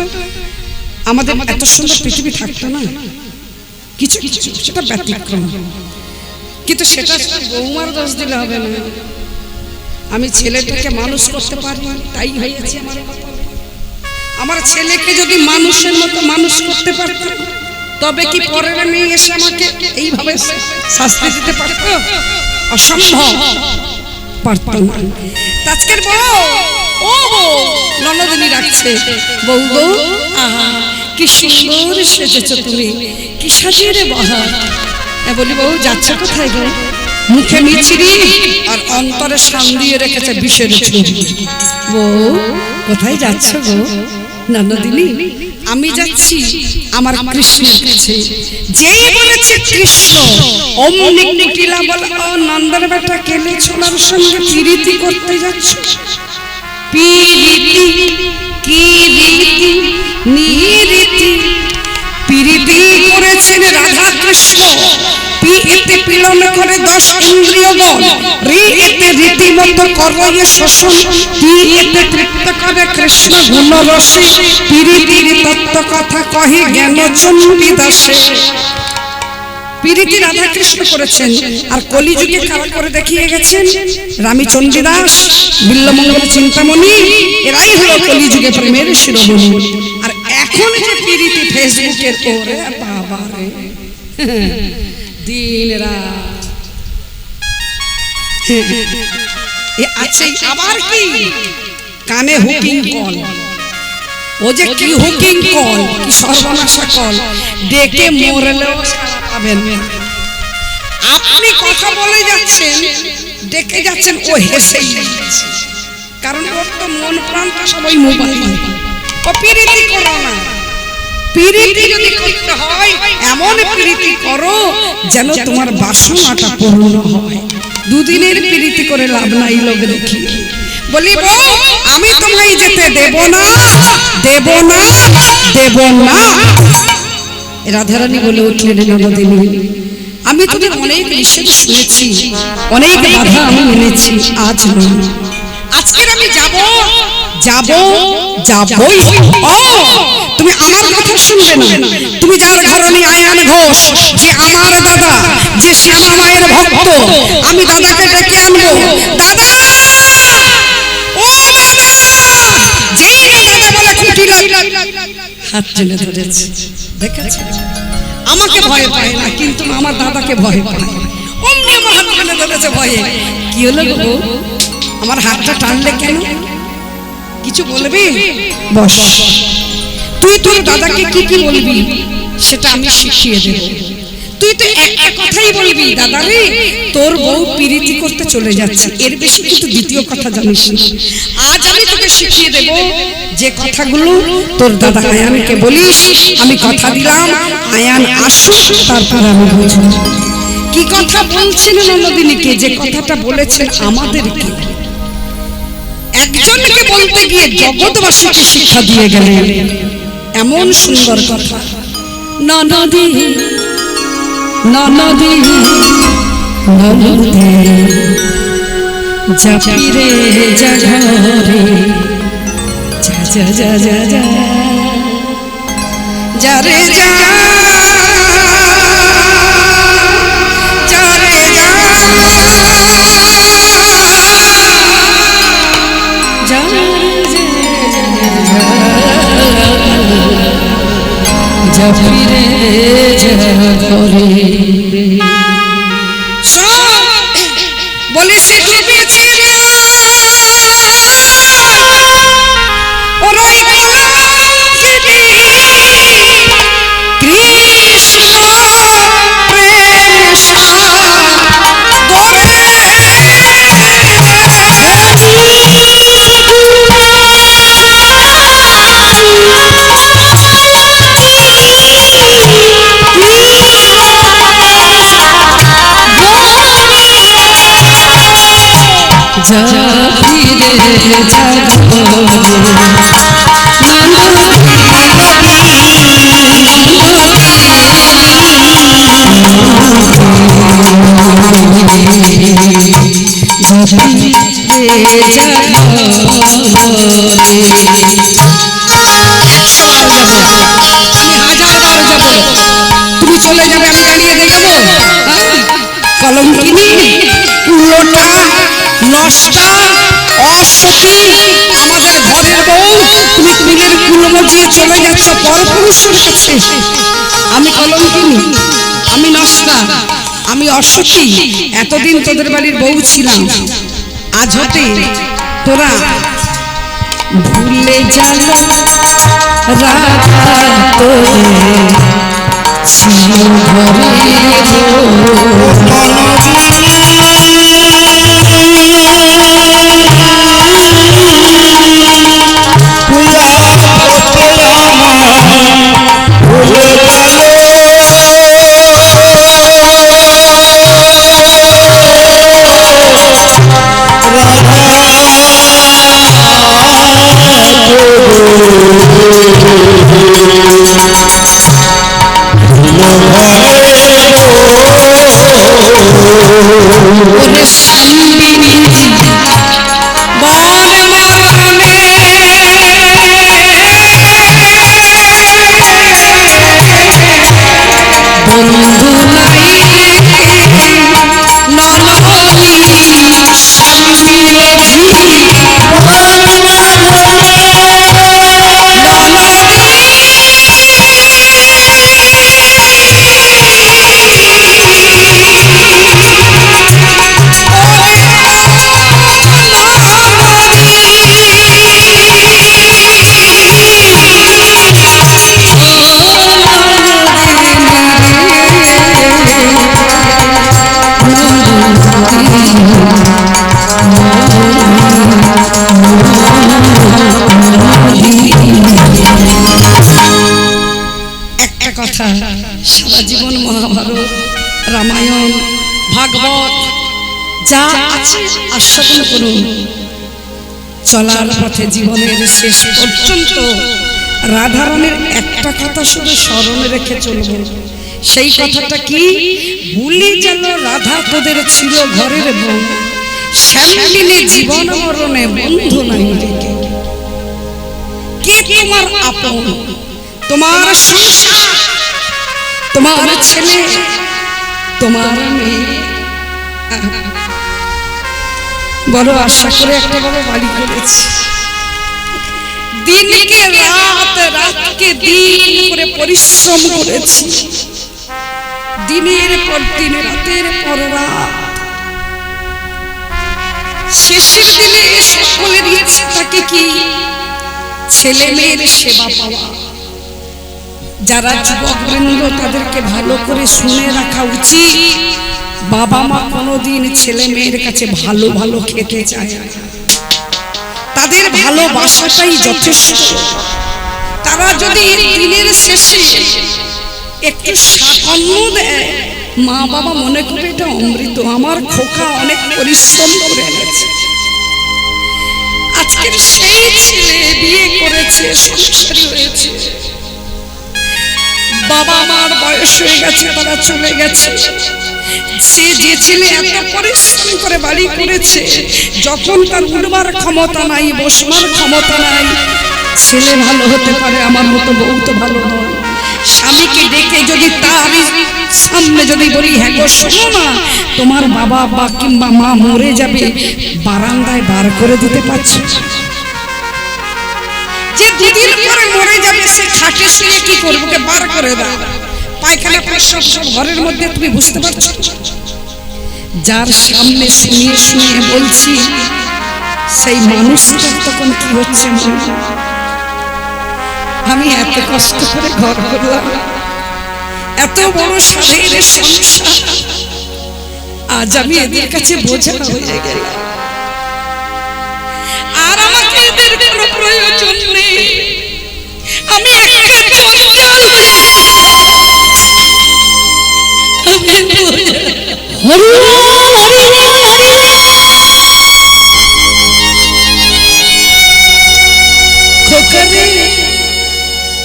আমাদের এত সুন্দর পৃথিবী থাকতো না। কিছু কিছু সেটা ব্যতিক্রম, কিন্তু সেটা বৌমার দোষ দিলে হবে না। আমি ছেলেটাকে মানুষ করতে পারি, তাই হয়েছে আমার কপালে। আমার ছেলেকে যদি মানুষের মতো মানুষ করতে পারতাম, তবে কি পরের মেয়ে এসে আমাকে এইভাবে শাস্তি দিতে পারতো? অসম্ভব, পারতাম না। আজকের বউ ও বউ, ননদিনী ডাকছে, বউ গো, আহা কি সুন্দর সেজেছো তুমি, কি সাজিয়ে রে বহার। বলি বউ যাচ্ছ কোথায় গো? মুখে মিছিরি আর অন্তরে শান দিয়ে রেখেছে বিষের ছুরি। বউ কোথায় যাচ্ছ গো? ননদিনী আমি যাচ্ছি আমার কৃষ্ণের কাছে। যেই বলেছে কৃষ্ণ অমনি কুটিলা বলে, ও নন্দর বেটা কেলে ছোলার সঙ্গে প্রীতি করতে যাচ্ছ? প্রীতি কি রীতি নিরীতি, প্রীতি করেছেন রাধা কৃষ্ণ, পি এতে পীড়ন করে 10 ইন্দ্রিয় বল, রি এতে রীতিমতো করে শোষণ, টি এতে তৃপ্ত করে কৃষ্ণ গুণ রসে, প্রীতির তত্ত্ব কথা কহে জ্ঞান চণ্ডী দাসে। প্রীতি রাধা কৃষ্ণ করেছেন আর কলিযুগে কারা করে দেখিয়ে গেছেন? রামচন্দ্র দাস, বিল্লমঙ্গল চিন্তামণি, এরাই হলো কলিযুগে প্রেমের শিরোমণি। আর এখন যে প্রীতি ফেসবুকের ওরে বাবা রে, দিন রাত আছে। আবার কি কানে হুকিং কল, ও যে কি হুকিং কল, কি সর্বনাশা কল, ডেকে মরলেও পাবেন। আপনি কথা বলে যাচ্ছেন, ডেকে যাচ্ছেন, ও হেসেই যাচ্ছে, কারণ ওর তো মন প্রাণটা সবাই মোবাইল। ও প্রীতি করো না, প্রীতি যদি করতে হয় এমন প্রীতি করো যেন তোমার বাসনাটা পূর্ণ হয়। দুদিনের প্রীতি করে লাভ নাই লোক দেখি। বলি বউ আমি তোমায় যেতে দেব না, দেব না, দেব না। রাধারানী বলে উঠলেন, ননদিনী আমি তোদের অনেক নিষেধ শুনেছি, অনেক বাধা আমি মেনেছি, আজ নয়, আজকের আমি যাব, যাব, যাবই। ও তুমি আমার কথা শুনবে না, তুমি যার ঘরণী আয়ান ঘোষ, যে আমার দাদা, যে শ্যামা মায়ের ভক্ত, আমি দাদাকে ডেকে আনবো। দাদা, ও দাদা, যেই না দাদা বলে কুটিলা হাত টেনে ধরেছে, দেখেছে আমাকে ভয় পায় না, কিন্তু আমার দাদাকে ভয় পায়। অমনি আমার হাত টেনে ধরেছে ভয়ে। কি হলো গো, আমার হাতটা টানলে কেন? কিছু বলবি? বস, তুই তোর দাদাকে কি কি বলবি সেটা আমি শিখিয়ে দেব। তুই তো একটা কথাই বলবি, দাদা রে তোর বউ প্রীতি করতে চলে যাচ্ছে, এর বেশি কিন্তু দ্বিতীয় কথা জানিস না। আজ আমি তোকে শিখিয়ে দেব যে কথাগুলো তোর দাদা আয়ানকে বলিস। আমি কথা দিলাম আয়ান আসুক, তারপর আমি বুঝব কি কথা বলছেন ননদিনীকে। যে কথাটা বলেছেন আমাদেরকে, একজনকে বলতে গিয়ে জগৎবাসীকে শিক্ষা দিয়ে গেলেন। এমন সুন্দর কথা। ননদী ননদী ননদী জাপিরে জাগরে, যা যা যা যা যা যা রে যা, যা রে যা, যা যা ফিরে করে বলে সে ডুবেছে ওরাই কৃষ্ণ প্রেষা করে যা ফিরে তুমি চলে যাবে, আমি দাঁড়িয়ে দেখবো। কলঙ্কিনী, কুলোটা, নষ্টা, অসতী, আমাদের ঘরের বউ, তুমি কুলের কুল মজিয়ে চলে যাচ্ছ পরপুরুষের কাছে। আমি কলঙ্কিনী, আমি নষ্টা, আমি অসতী। এতদিন তোদের বাড়ির বউ ছিলাম, আজ হতে তোরা ভুলে গেল রাধা তোরে ছিল ঘরে সারা জীবন মহাভারত রামায়ণ ভাগবত যা আছে আস্বাদন করুন। চলার পথে জীবনের শেষ পর্যন্ত রাধারানীর একটা কথা শুধু স্মরণে রেখে চলব। সেই কথাটা কি? ভুলে গেল রাধা তোদের ছিল ঘরের বউ, শ্যামলিনী জীবন মরণে বন্ধু নাই রেখে। কে তোমার আপন, তোমার সংসার, তোমার ছেলে, তোমার মেয়ে। বড় আশা করে একটা বড় বাড়ি করেছি, দিনকে রাত, রাতকে দিন করে পরিশ্রম করেছি, দিনের পর দিন, রাতের পর রাত। শেষের দিনে সকলের ইচ্ছে থাকে কি? ছেলে মেয়ের সেবা পাওয়া। যারা যুবকবৃন্দ তাদেরকে ভালো করে শুনে রাখা উচিত, বাবা মা কোনোদিন ছেলে মেয়ের কাছে ভালো ভালো খেতে চায় না। তাদের ভালোবাসাটাই যথেষ্ট। তারা যদি দিনের শেষে একটু অন্ন দেয়, মা বাবা মনে করে এটা অমৃত, আমার খোকা অনেক পরিশ্রম করে এনেছে। আজকের সেই ছেলে বিয়ে করেছে, সংসারী হয়েছে, বাবা মার বয়স হয়ে গেছে, তারা চলে গেছে। সে যে ছেলে এত পরিশ্রম করে বাড়ি করেছে, যখন তার উঠবার ক্ষমতা নাই, বসবার ক্ষমতা নাই, ছেলে ভালো হতে পারে, আমার মতো বউ তো ভালো নয়। স্বামীকে ডেকে যদি তার সামনে যদি বলি, হ্যাঁ গো শোনো না, তোমার বাবা বা কিংবা মা মরে যাবে, বারান্দায় বার করে দিতে পারছে? যে দুদিন পরে মরে যাবে, সে খাটে শুয়ে কি করবে? বার করে দাও, পায়খানা প্রস্রাব সব ঘরের মধ্যে। তুমি বুঝতে পারছো? যার সামনে শুনিয়ে শুনিয়ে বলছি, সেই মানুষটার তখন কি হচ্ছে? আমি এত কষ্ট করে ঘর করলাম, এত বড় সাধের সংসার, আজ আমি এদের কাছে বোঝা হয়ে গেলাম। আর আমাকে এদের কোনো প্রয়োজন নেই। আমি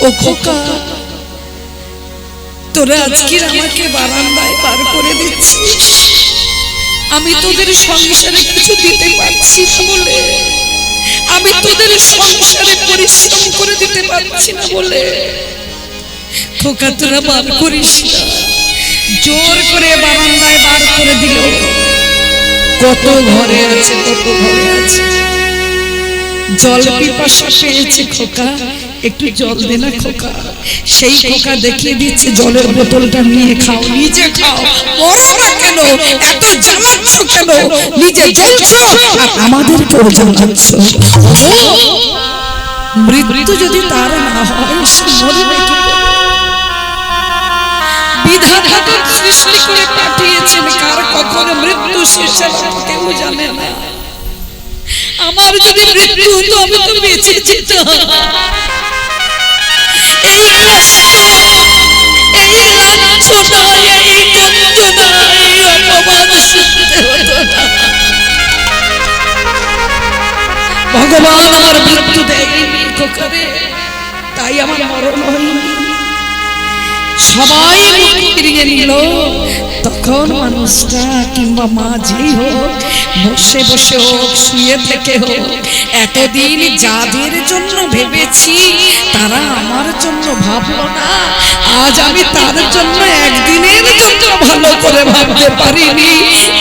ও খোকা, তোরা আজকে আমাকে বারান্দায় বার করে দিচ্ছিস, আমি তোদের সংসারে কিছু দিতে পারছি না বলে, আমি তোদের সংসারে পরিশ্রম করে দিতে পারছি না বলে, খোকা তোরা বার করিস না। জোর করে বারান্দায় বার করে দিল। কত ঘরে আছে, কত ঘরে আছে, জল পিপাসা পেয়েছে খোকা, একটু জল দে না খোকা। সেই খোকা দেখিয়ে দিচ্ছে জলের বোতলটা নিয়ে খাও, নিজে খাও, মরো না কেন, এত জ্বালাচ্ছ কেন, নিজে জ্বলছো আর আমাদেরকেও জ্বালাচ্ছ। মৃত্যু যদি তার না হয় সে মরবে কি করে? বিধাতা তো সৃষ্টি করে পাঠিয়েছেন, কার কখন মৃত্যু শেষ হবে কেউ জানে না। আমার যদি মৃত্যু হতো আমি তো বেঁচে যেতাম। এই কষ্ট, এই লাঞ্ছনা, এই গঞ্জনা, এই অপমান শুনতে হতো না। ভগবান আমার মৃত্যু দেয়নি খোকারে, তাই আমার মরণ হয়নি। সবাই মুখ ফিরিয়ে নিল, তখন মানুষটা কিংবা মা যেই হোক, বসে বসে হোক, শুয়ে থেকে হোক, এতদিন যাদের জন্য ভেবেছি তারা আমার জন্য ভাবলো না, আজ আমি তার জন্য একদিনের জন্য ভালো করে ভাবতে পারিনি।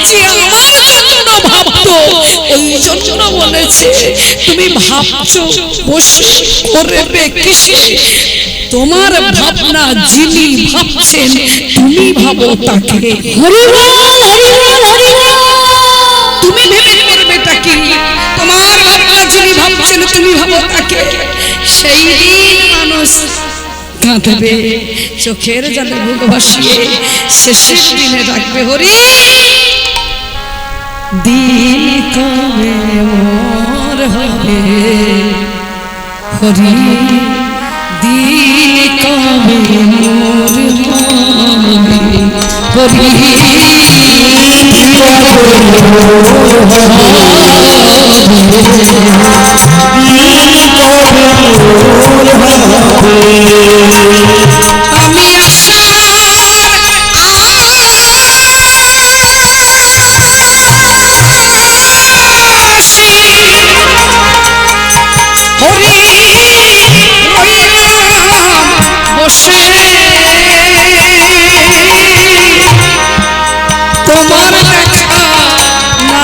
যে আমার জন্য ভাবতো ওই জন্য বলেছে তুমি ভাবছো বসে করবে কিসে? তোমার ভাবনা যিনি ভাবছেন তুমি ভাবো তাকে। তুমি ভেবে করবেটা কি? তোমার ভাবনা যিনি ভাবছেন তুমি ভাবো তাকে। সেই দিন মানুষ কাঁদবে, চোখের জলে বুক ভাসিয়ে শেষের দিনে ডাকবে হরি। দিন কবে মোর হবে হরি, দিন কবে মোর হবে আমি তোমার দেখা না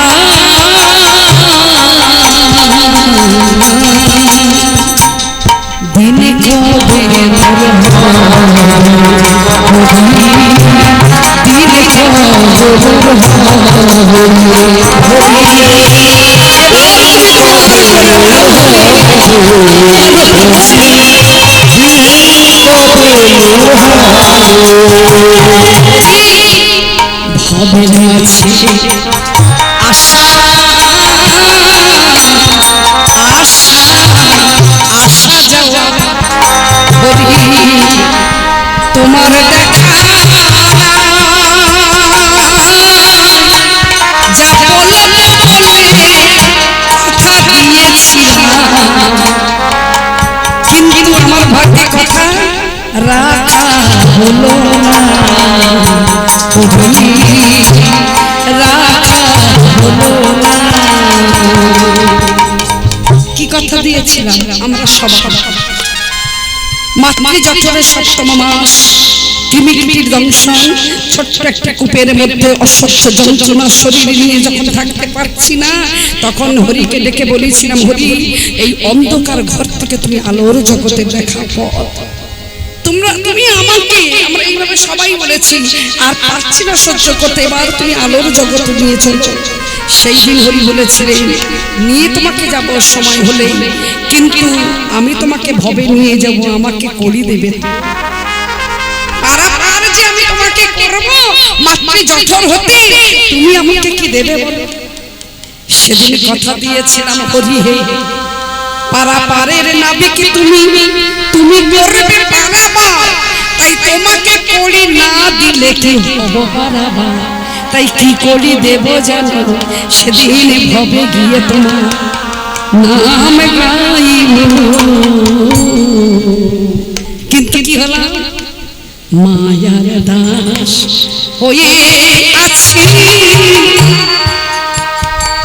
দিন কবে ভাবনা আছে আশা আশা আশা যাওয়া হরি তোমার দেখা যা বলে কথা দিয়েছিলাম, কিন্তু আমার ভাগ্যে কথা রাখা হলো না, রাখা হলো না। কি কথা দিয়েছিলাম আমরা সবাই? মাতৃ জঠরের ৭ম মাস, কৃমিকীটির দংশন, ছোট্ট একটা কূপের মধ্যে অসহ্য যন্ত্রণা শরীর নিয়ে যখন থাকতে পারছি না, তখন হরিকে ডেকে বলেছিলাম, হরি এই অন্ধকার ঘর থেকে তুমি আলোর জগতে দেখা পথ। তুমি আমাকে, আমরা এইভাবে সবাই বলেছি, আর পারছি না সহ্য করতে, এবার তুমি আলোর জগতে নিয়ে চলো। সেই দিন হরি বলেছিলেন নিয়ে তোমাকে যাব সময় হলেই, কিন্তু আমি তোমাকে ভবে নিয়ে যাব, আমাকে করি দেবে। পারাপার যে আমি তোমাকে করব মাতৃ জঠর হতে, তুমি আমাকে কি দেবে বলো? সেদিন কথা দিয়েছিলাম হরি হে পারাপারের নাবিক তুমি, তুমি করবে পারাপার, তাই তোমাকে করি না দিলে কি হব পারাপার, তাই কি করি দেব জানো? সেদিন ভবে গিয়ে তোমার নাম গাইব, কিন্তু কি হলাম মায়ার দাস হয়ে আছি।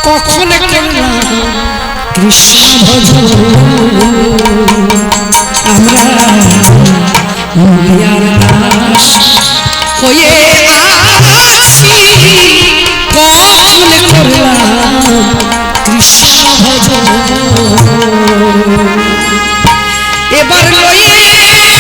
কখন করলাম কৃষ্ণ ভজন, আমরা মায়ার দাস হয়ে আছি। কখন করলাম কৃষ্ণ ভজন, এবার লয়ে হরি লয়ে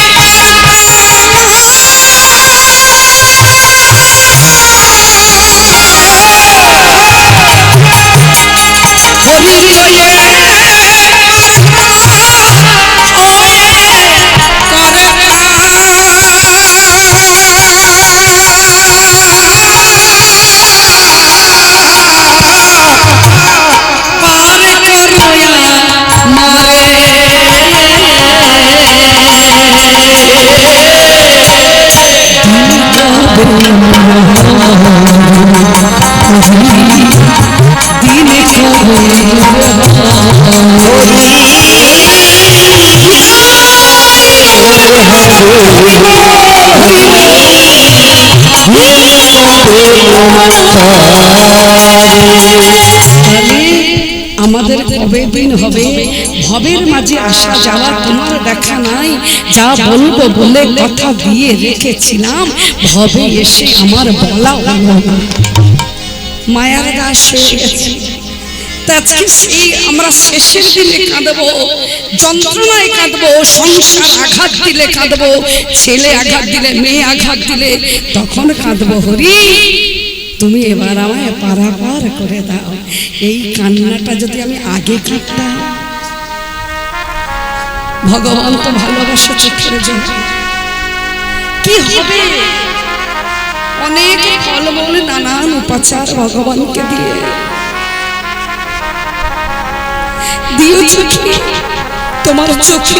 আমাদের কবে দিন হবে ভবের মাঝে আসা যাওয়া তোমার দেখা নাই যা বলবো বলে কথা দিয়ে রেখেছিলাম ভবে এসে আমার বলা হলো না মায়ার দাস হয়ে গেছে আজকে সেই আমরা শেষের দিনে কাঁদবো যন্ত্রণায় কাঁদবো সংসার আঘাত দিলে কাঁদবো ছেলে আঘাত দিলে মেয়ে আঘাত দিলে তখন কাঁদবো হরি তুমি এবার আমায় পারাপার করে দাও এই কান্নাটা যদি আমি আগে কাটতাম ভগবান তো ভালোবাসা চোখের জল কি হবে অনেক ফলমূল নানান উপাচার ভগবানকে দিয়ে দিয়েছ তোমার চোখে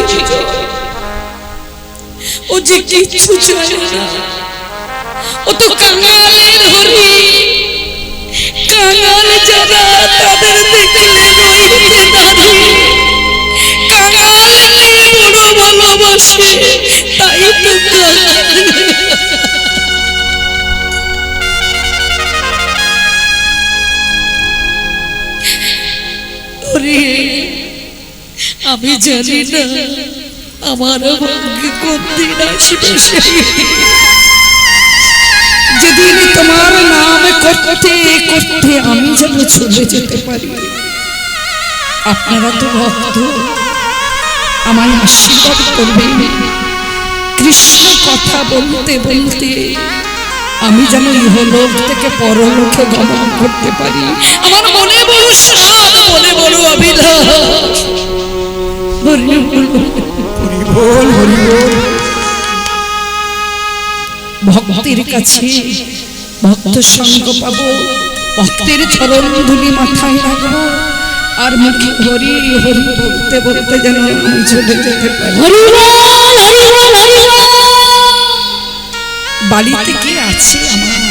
ও যে কিছু চায় না ও তো কাঙালের হরি কাঙাল যারা তাদের দেখলে নইতে দাঁড়িয়ে কাঙাল বড় ভালোবাসে তাই তো আমি জানি না আমার ভাগ্যে কোন দিন আসবে যেদিন তোমার নাম করতে করতে আমি যেন চলে যেতে পারি আপনারা তো ভক্ত আমায় আশীর্বাদ করবেন কৃষ্ণ কথা বলতে বলতে আমি যেন ইহলোক থেকে পরলোকে গমন করতে পারি আমার মনে বড় সাধ মনে বড় অভিলাষ ভক্তের কাছে ভক্ত সঙ্গ পাবো ভক্তের চরণ ধুলি মাথায় রাখবো আর মুখে হরি হরি বলতে বলতে যেন আমি চলে যেতে পারি বাড়িতে কে আছে আমার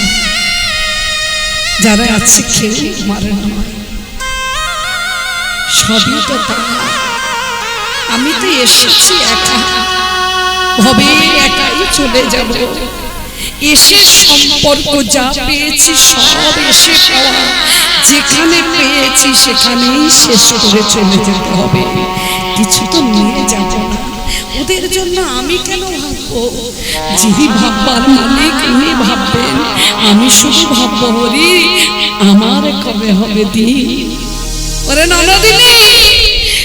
যারা আছে কেউ মারে না সবই তো আমি তো এসেছি একা ভবে একাই চলে যাব এসে সম্পর্ক যা পেয়েছি সব এসে পাওয়া যেখানে পেয়েছি সেখানেই শেষ করে চলে যেতে হবে কিছু তো নিয়ে যাব না ওদের জন্য আমি কেন ভাববো যিনি ভাববার মালিক উনি ভাববেন আমি শুধু ভাববো হরি আমার কবে হবে দিন ওরে ননদিনী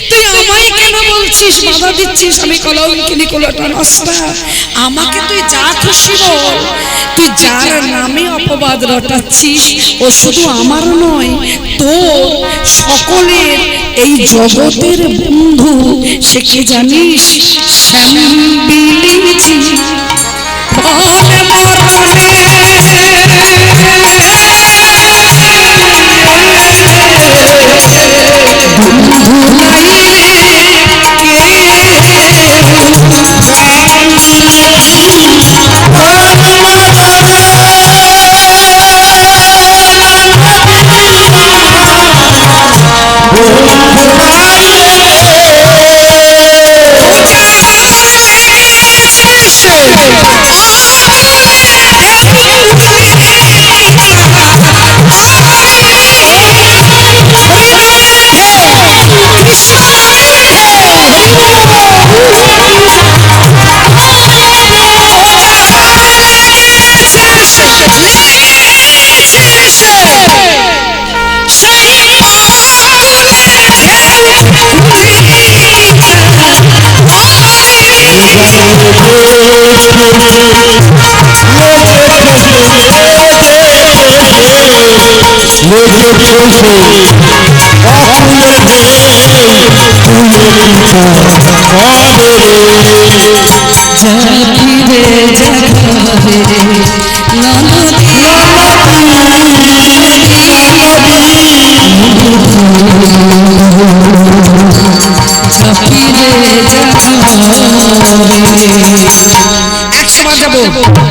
তুই আমায় কেন বলছিস বাধা দিচ্ছিস আমি কলঙ্কিনী কুলটা নষ্টা আমাকে তুই যা খুশি বল তুই যার নামে অপবাদ রটাচ্ছিস ও শুধু আমার নয় তোর সকলের এই জগতের বন্ধু সে কি জানিস শ্যামবিলিজি বলে মরণে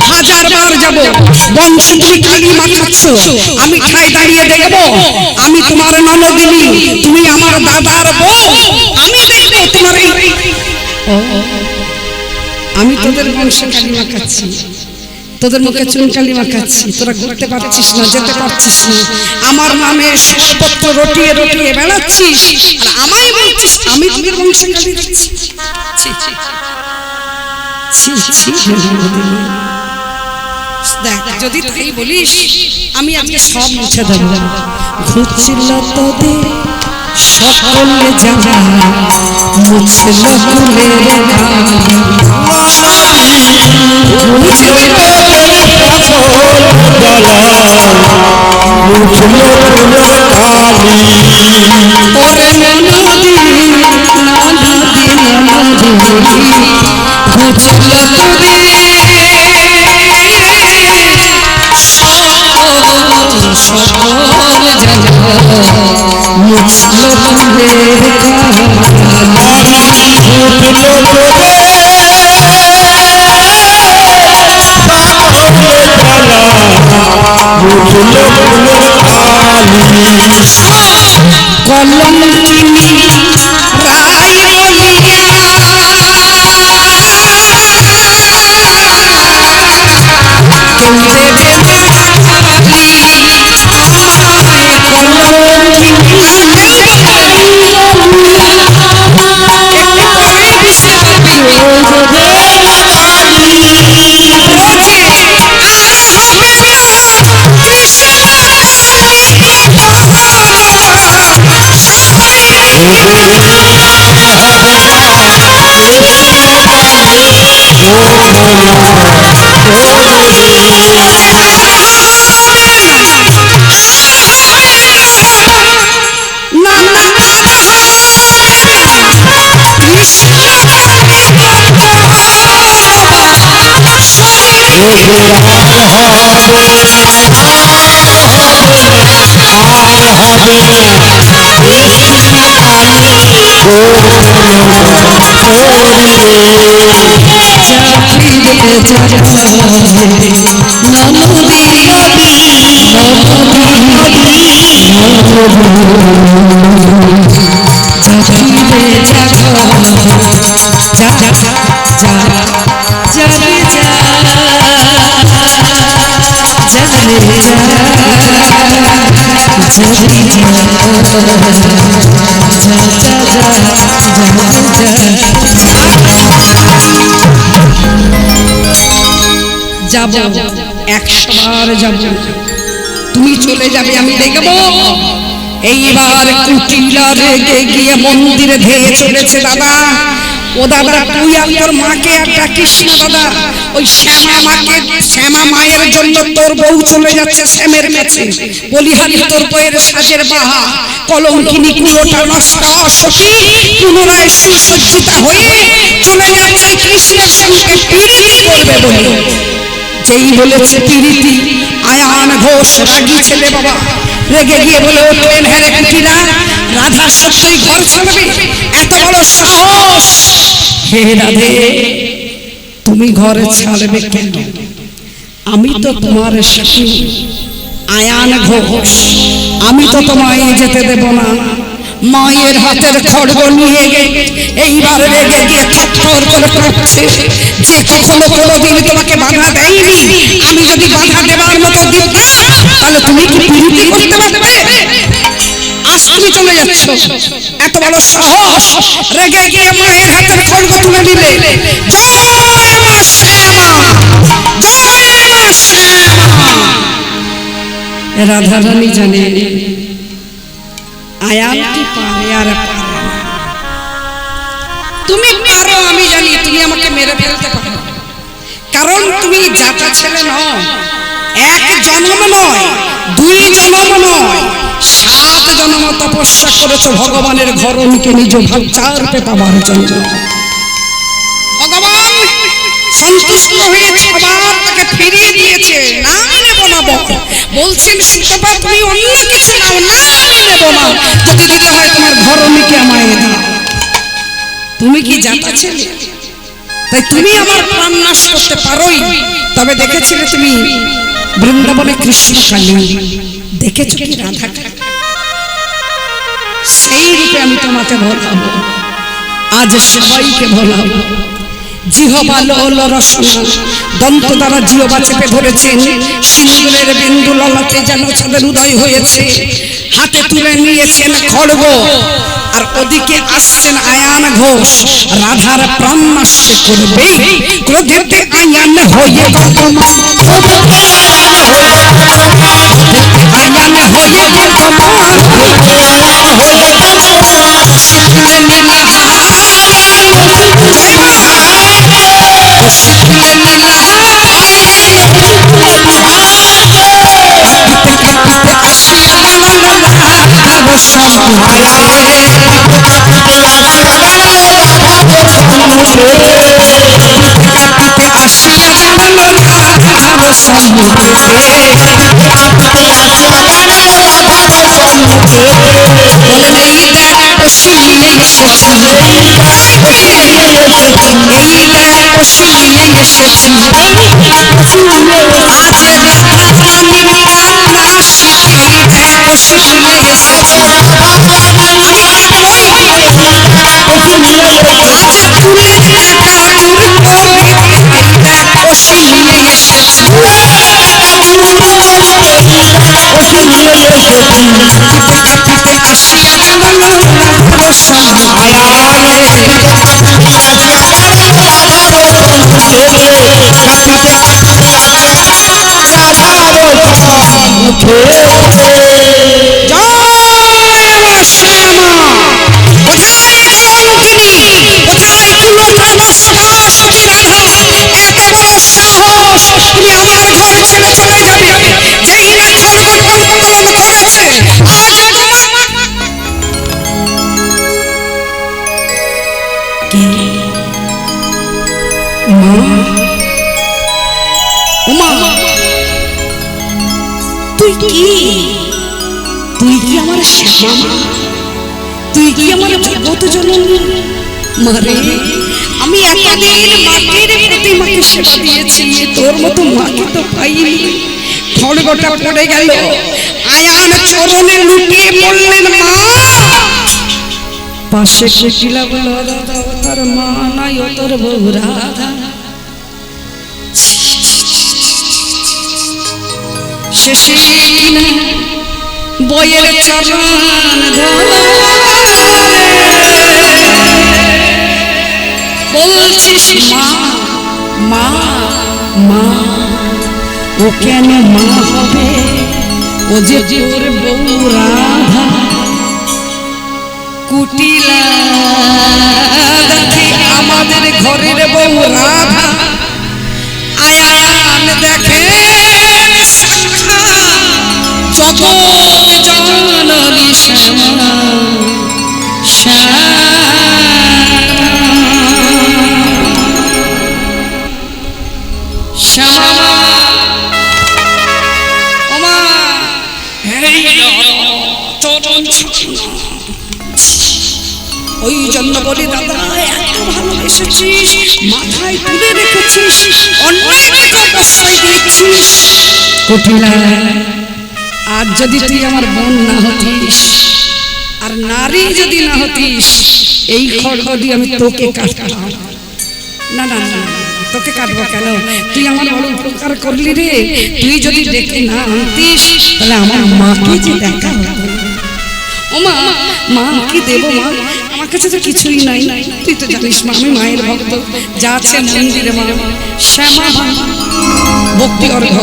হাজারবার যাব বংশী তুমি কালি মাখাচ্ছ আমি ঠায় দাঁড়িয়ে দেখবো আমি তোমার ননদিনী তুমি আমার দাদার বউ আমি দেখবো তোমার আমি তোদের বংশে কালি মাখাচ্ছি তোদের মুখে চুন কালি মাখাচ্ছি তোরা করতে পারছিস না যেতে পারছিস না আমার নামে সর্বত্র রটিয়ে রটিয়ে বেড়াচ্ছিস আর আমায় বলছিস আমি তোদের বংশে কালি দিচ্ছি দেখ যদি তাই বলিস আমি আজকে সব মুছে দেব ঘুরছিল তোদের সকলে জানা মুছল ফুলের যাব 100বার যাব তুমি চলে যাবে আমি দেখব এইবার কুটিলা রেগে গিয়ে মন্দিরে ধেয়ে চলেছে দাদা ও দাদা তুই আর তোর মাকে আর ডাকিস না দাদা ওই শ্যামা মাকে শ্যামা মায়ের জন্য তোর বউ চলে যাচ্ছে শ্যামের কাছে বলিহারি তোর বউয়ের সাজের বাহা কলঙ্কিনী কুলোটা নষ্ট সতী পুনরায় সুসজ্জিতা হয়ে চলে যাচ্ছে কৃষ্ণের সঙ্গে প্রীতি করবে বলে যেই বলেছে প্রীতি আয়ান ঘোষ রাগী ছেলে বাবা রেগে গিয়ে বলে উঠলেন হ্যাঁ রে কুটিরা রাধা সত্যই ঘর ছাড়বে এত বড় সাহস হে রাধে তুমি ঘরে ছাড়বে কেন আমি তো তোমার সাথী আয়ান ঘোষ আমি তো তোমায় যেতে দেব না মায়ের হাতের খড়গ নিয়ে এইবার রেগে গিয়ে থরথর করে কাঁপছে যে কখনো কোনোদিন তোমাকে বাধা দেয়নি আমি যদি বাধা দেবার মতো দিতাম তাহলে তুমি কি প্রীতি করতে পারবে আজ তুমি চলে যাচ্ছ এত বড় সাহস রেগে গিয়ে মায়ের হাতের খড়গ তুলে নিলে জয় মা শ্যামা জয় মা শ্যামা রাধা রানী জানে আয়ান কি পারে আর পারে না তুমি পারো আমি জানি তুমি আমাকে মেরে ফেলতে পারো কারণ তুমি যাতা ছেলে নও, এক জন্ম নয়, দুই জন্ম নয়, 7 জন্ম তপস্যা করেছো ভগবানের ঘরণীকে নিজ ভাবচার রূপে পাবার জন্য। ভগবান সন্তুষ্ট হয়েছে, আবার তাকে ফিরিয়ে দিয়েছে। না আমি নেব না বলছেন সীতাপা তুমি অন্য কিছু নাও, না আমি নেব না, যদি দিতে হয় তোমার ঘরণীকে আমায় দাও। তুমি কি যাতা ছেলে, তাই তুমি আমার প্রাণ নাশ করতে পারোই। তবে দেখেছিলে তুমি বৃন্দাবনে কৃষ্ণ কালী, দেখেছো কি রাধা, সেই রূপে আমি তোমাকে বলাবো, আজ সবাইকে বলাবো। জিহবা লোল রসনা, দন্ত দ্বারা জিহবা চেপে ধরেছেন, সিন্দুরের বিন্দু ললাটে যেন চাঁদের উদয় হয়েছে। হাতে তুলে নিয়েছেন খড়গ, আর ওদিকে আসছেন আয়ান ঘোষ। রাধার প্রাণ নাশ করবে, ক্রোধেতে আয়ান হয়ে ভগবান, আয়ান হয়ে ভগবান শিখলে নীলা তুই কি আমার শ্যামা, তুই কি আমার জগৎ জননী মারে। আমি এতদিন মাটির প্রতিমাকে সেবা দিয়েছি, তোর মতো মাকে তো পাইনি। খড়গটা পড়ে গেল, আয়ান চরণে লুটিয়ে পড়লেন মা। পাশে শিলা বলো দাদা তার মা নাই, ও তোর বউ রাধা। শেষে কিনা বইয়ের চরণ ধরে বলছিস মা মা মা, ও কেন মা হবে, ও যে তোর বউ রাধা। কুটিলা দেখে আমাদের ঘরের বউ রাধা, আয়ান দেখে জগৎ জননী শ্যামা শ্যামা। ওই জন্য বলি দাদা, এত ভালোবেসেছিস, মাথায় তুলে রেখেছিস, অনেক প্রশ্রয় দিয়েছিস। কপিলা আজ যদি তুই আমার বোন না হতিস, আর নারী যদি না হতিস, এই খড়গ দিয়ে আমি তোকে কাটতাম। না না না, তোকে কাটবো কেন, তুই আমার বড় উপকার করলি রে। তুই যদি ডেকে না আনতিস, তাহলে আমার মাকে যে দেখা হতো। ও মা, মা কি দেবো মা, আমার কাছে তো কিছুই নাই। তুই তো জানিস মা, আমি মায়ের ভক্ত, যা আছে মন্দিরে মা শ্যামা ভক্তি অর্ঘ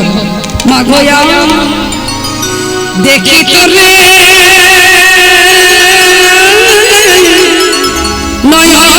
মা গোয়া দেখি তোরে নয়ন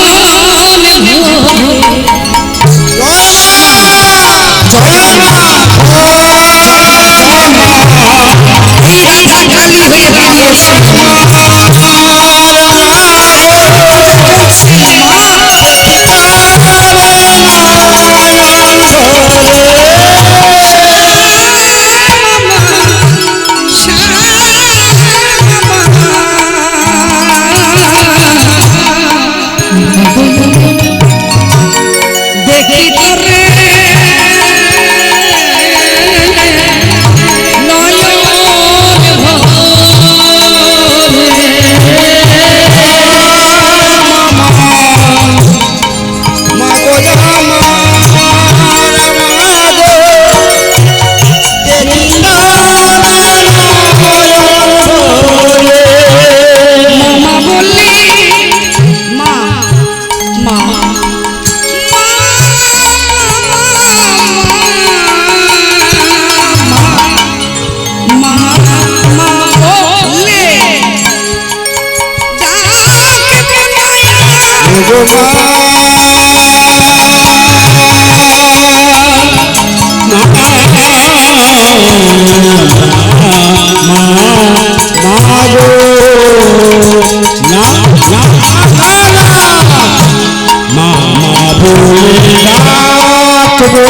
রাখবো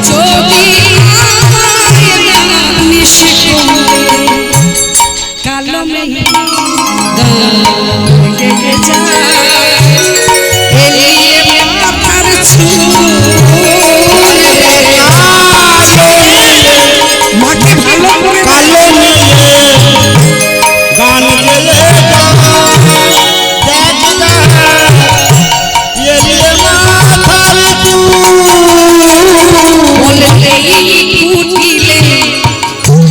যদি কালো মেঘ গেয়ে যায় এলিয়ে মাথার মাকে ভালো করে কালো মেয়ে গান গেয়ে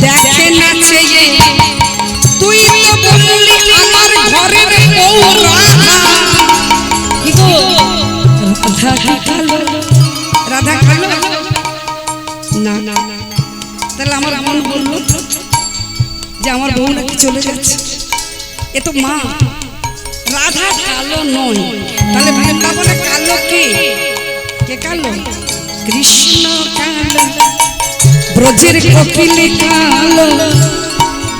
দেখে নাচে তুই তো বললি আমার ঘরের বউ রাধা কি গো রাধা কালো রাধা কালো না না তাহলে আমার মন বললো যে আমার বউ নাকি চলে যাচ্ছে এ তো মা রাধা কালো নয় তাহলে বৃন্দাবনে কালো কে কে কালো কৃষ্ণ কালো ব্রজের কপিলে কালো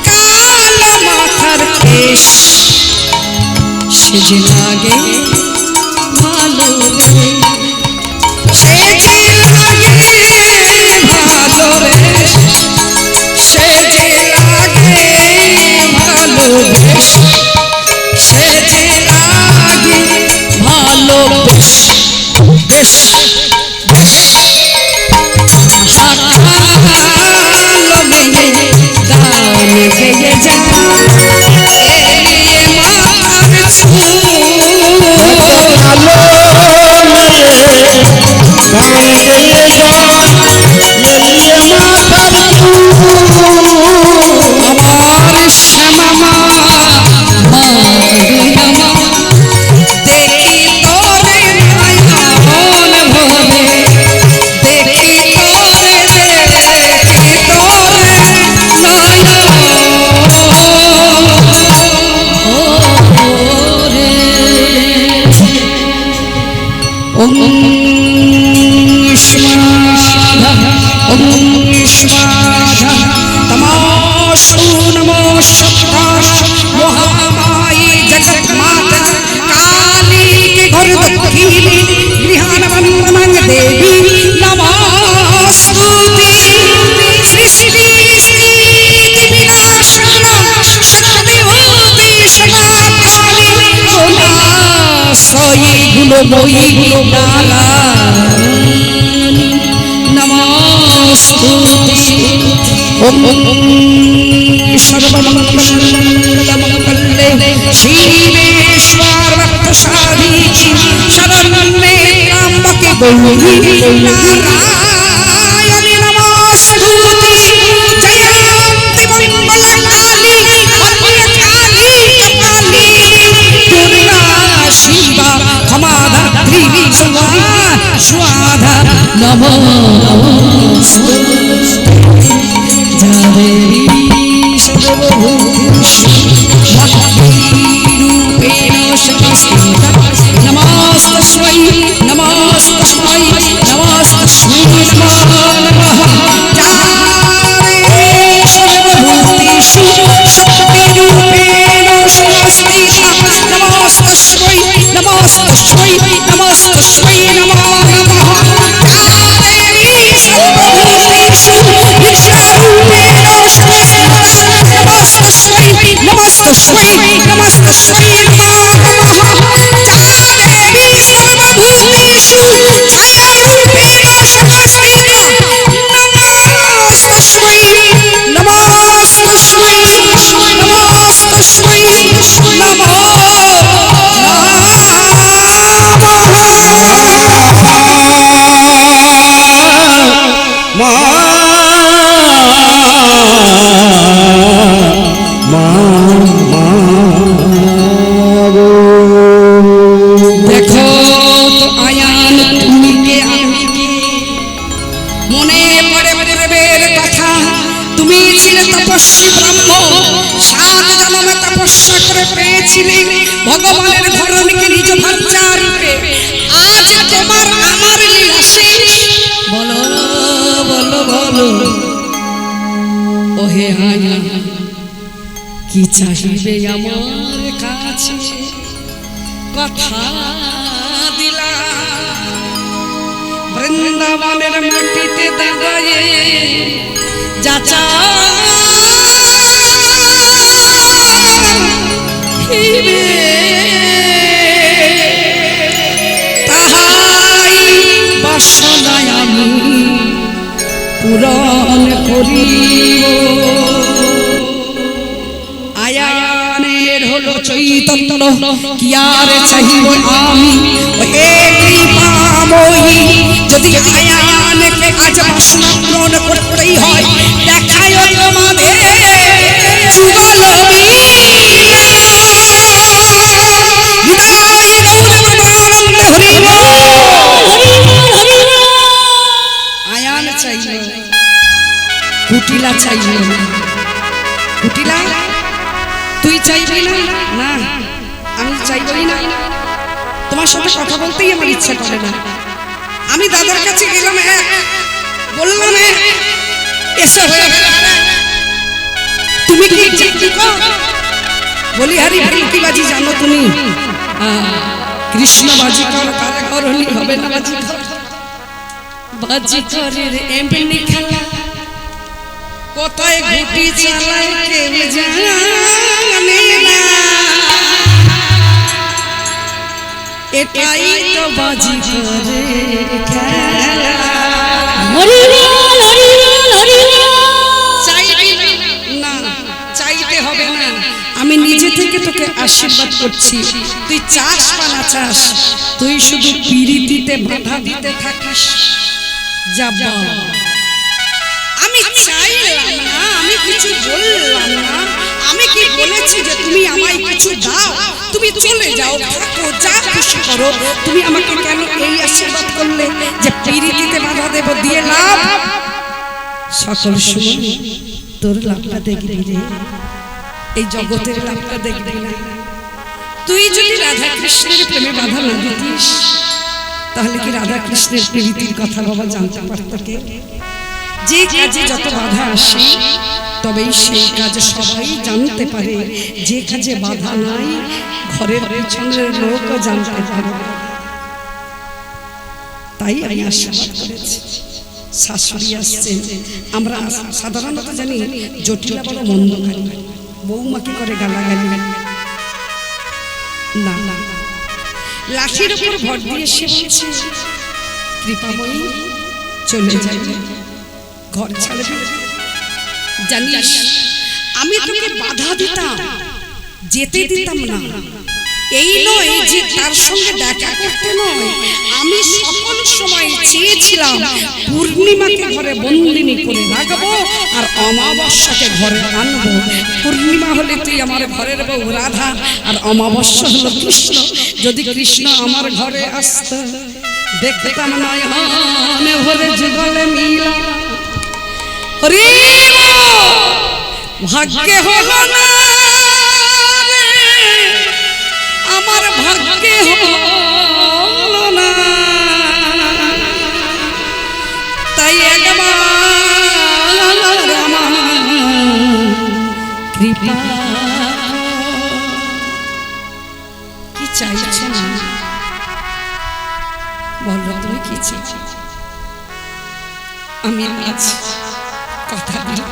কালো মাথার কেশ সে যে লাগে ভালো রে সে যে লাগে ভালো রে সে যে লাগে ভালো বেশ সে যে লাগে ভালো বেশ বেশ আমার শ্যামা দেখি তোরে নয়ন ভরে দেখি তোরে দেখি তোরে নয়ন ওরে तमाशु नमो शक्ताश महामाई जगत माता काली के घर दखिली गृहान वंदन देवी नमस्तुते सृष्टि विनाशना शक्ति उद्देशना काली सोना सोई गुलो मोई डाला नमस्तुते ओम सर्वमंगलमंगले शिवे सर्वप्रसादिकी शरण्ये त्र्यंबके गौरी नारायणी नमस्तुते जयंती मंगलकाली भद्रकाली कपाली दुर्गा शिवा क्षमाधात्री स्वाहा नमोस्तुते देवी सर्वभूतेषु भक्तिरूपेण संस्थिता नमस्तस्मै नमस्तस्मै नमस्तस्मै नमो नमः जारे सर्वभूतेषु शक्तिरूपेण संस्थिता नमस्तस्मै नमस्तस्मै नमस्तस्मै नमो नमः जारे सर्वभूतेषु विश्वरूपेण नमस्तस्मै नमस्तस्मै नमो नमः जादेवी सर्वभूतेषु छायारूपेण संस्थिता नमस्तस्मै नमस्तस्मै नमस्तस्मै नमो देखो तो आयान তুমি কে আমি কে মনে পড়ে পূর্বের কথা তুমি ছিলে তপস্বী ব্রহ্ম 7 জন্মে তপস্যা করে পেয়েছিলে ভগবানের ধরনকে নিজ ভার্যা রূপে আজ তোমার আমার লীলা শেষ বলো বলো বলো ওহে আয়ান কি চাইবে আমার কাছে কথা বৃন্দাবনের মাটিতে দাঁড়ায়ে যাচা তাহাই বাসনায় আমি পূরণ করিব। আয়ানের হলো চৈতন্য কি আর চাহিব আমি, হে কৃপাময়ী যদি আয়ানকে আজ বাসনা পূরণ করতেই হয়, দেখায় তোমাদের যুগল আয়ান চাইল, কুটিলা চাইল। কুটিলা তুই চাইবি না? না আমি চাইবই না, তোমার সাথে কথা বলতেই আমার ইচ্ছা করে না। আমি দাদার কাছে গেলাম, বললাম এসে হয়ে তুমি কি বলি হারি হারি কি বাজি জানো তুমি? কৃষ্ণ বাজি কর কারাগর হলি হবে না বাজি কর। বাজি করের এমনি খেলা কোথায় ঘুটি চালায় কেউ জানে না, এটাই তো বাজি করের খেলা। না চাইতে হবে না, আমি নিজে থেকে তোকে আশীর্বাদ করছি। তুই চাস বা না চাস, তুই শুধু পিরিতিতে বাধা দিতে থাকিস। যাবা আমি চাইলাম না, আমি কিছু বললাম না, আমি কি বলেছি যে তুমি আমায় কিছু দাও? তুমি চলে যাও, থাকো, যা খুশি করো। তুমি আমাকে কেন এই আশীর্বাদ করলে যে পিরিতিতে বাধা দেব? দিয়ে লাভ সকল সময় তোর লাভটা দেখবি রে, এই জগতের লাভটা দেখবি না। তুই যদি রাধা কৃষ্ণের প্রেমে বাধা না দিতিস, তাহলে কি রাধা কৃষ্ণের প্রীতির কথা বাবা জানতে পারত কে? যে কাজে যত বাধা আসে তবেই সেই কাজ সবাই জানতে পারে, যে কাজে বাধা নাই ঘরের পেছনের লোকও জানতে পারে। তাই আমি আশীর্বাদ করেছি। শাশুড়ি আসছেন, আমরা সাধারণত জানি জটিলা বড় মন্দকারী, বৌমাকে করে গালাগালি। না না, লাঠির উপর ভর দিয়ে সে বলছে কৃপাময়ী চলে যাবে, ঘর ছাড়বে। জানিস আমি তোকে বাধা দিতাম, যেতে দিতাম না। এই নয় যে তার সঙ্গে দেখা করতে নয়, আমি সকল সময় চেয়েছিলাম পূর্ণিমাকে ঘরে বন্দিনী করে রাখবো আর অমাবস্যাকে ঘরে আনবো। পূর্ণিমা হলে তুই আমার ঘরের বউ রাধা, আর অমাবস্যা হলো কৃষ্ণ। যদি কৃষ্ণ আমার ঘরে আসত, দেখতাম নয়ন ভরে যুগল মিলা। ভাগ্যে হলো না আমার, ভাগ্যে হলো না, তাই একবার আমার কৃপা। কি চাইছো না বলো, তুমি কি চাইছো? আমি আজ কথা দিই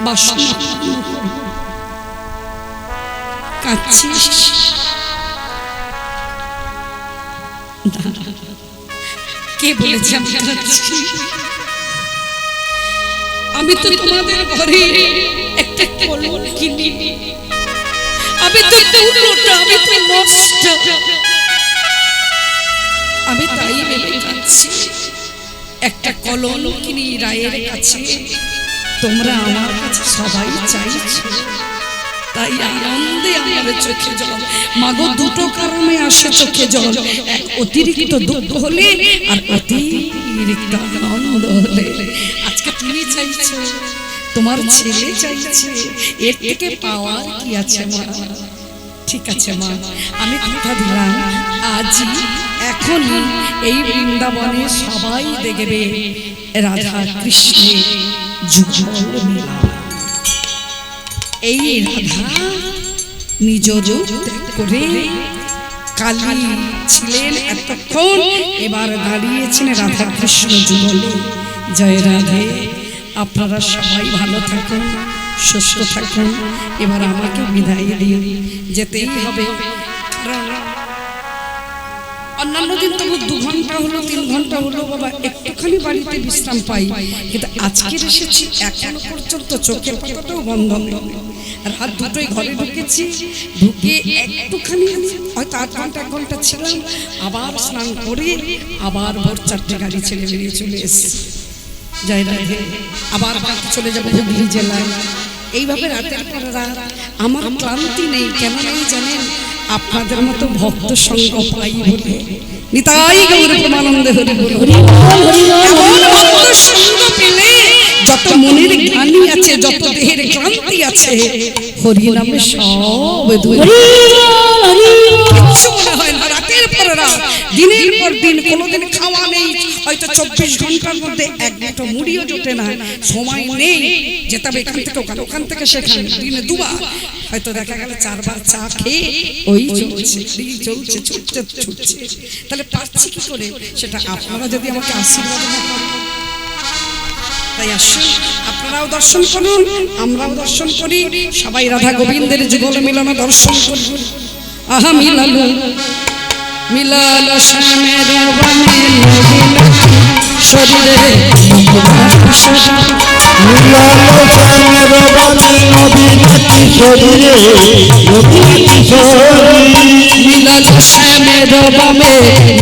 বাসনা কাঁদছিস? কে বলেছে আমি কাঁদছি? আমি তো তোমাদের ঘরে একটা কলম কিনি, আমি তো পুরোটা, আমি তো নষ্ট, আমি তাই ভেবে কাঁদছি। একটা কলম কিনি রায়ের কাছে, তোমরা আমার কাছে সবাই চাইছো, তাই আনন্দে আমার চোখে জল। মাগো দুটো কারণে আসে চোখে জল, এক অতিরিক্ত দুঃখ হলে আর অতিরিক্ত আনন্দ হলে। আজকে তুমি চাইছো, তোমার ছেলে চাইছে, এর থেকে পাওয়ার কি আছে মা? ঠিক আছে মা, আমি কথা দিলাম আজই এখনই এই বৃন্দাবনে সবাই দেখবে রাধা কৃষ্ণের যুগল মিলন। এই রাধা নিজ রূপ ত্যাগ করে কালী ছিলেন এতক্ষণ, এবার দাঁড়িয়েছেন রাধা কৃষ্ণ যুগলে। জয় রাধে। আপনারা সবাই ভালো থাকুন, সুস্থ থাকুন। এবার আমাকে বিদায় দিন, যেতেই হবে। কারণ অন্যান্য দিন তবু 2 ঘন্টা হলো, 3 ঘন্টা হলো বাবা একটুখানি বাড়িতে বিশ্রাম পাই, কিন্তু আজকে এসেছি এখনো পর্যন্ত চোখের পাতাটাও বন্ধ নেই। রাত 2টোয় ঘরে ঢুকেছি, ঢুকে একটুখানি হয়তো 8 ঘন্টা 1 ঘন্টা ছিলাম, আবার স্নান করে আবার ভোর 4টে গাড়ি ছেড়ে বেরিয়ে চলে এসেছি। জয় রাধে। আবার চলে যাবো হুগলি জেলায়। এইভাবে রাতের পর রাত আমার ক্লান্তি নেই। কেন নেই জানেন? আপনাদের মতো ভক্ত সঙ্গ পাই বলে। নিতাই গৌর প্রেমানন্দে হরি বল। এমন ভক্ত সঙ্গ পেলে যত মনের গ্লানি আছে, যত দেহের ক্লান্তি আছে, হরি নামে সব দূরে। কিচ্ছু মনে হয় না। রাতের পর রাত, দিনের পর দিন, কোনোদিন খাওয়া নেই, হয়তো 24 ঘন্টার মধ্যে 1 মুঠো মুড়িও জোটে না, সময় নেই। যেতে হবে এখান থেকে ওখানে, ওখান থেকে সেখানে, দিনে 2 বার, হয়তো দেখা গেল 4 বার চা খেয়ে ওই চলছে, চলছে, ছুটছে। তাহলে পাচ্ছি কি করে? সেটা আপনারা যদি আমাকে আশীর্বাদ না করেন। তাই আসুন, আপনারাও দর্শন করুন, আমরাও দর্শন করি, সবাই রাধা গোবিন্দের যুগল মিলন দর্শন করি। আহা মিলালো মিলালো শ্যামের বনে শরীরে, মিলালো শ্যামের বনে নবীনাথি শরীরে, মিলালো শ্যামের বনে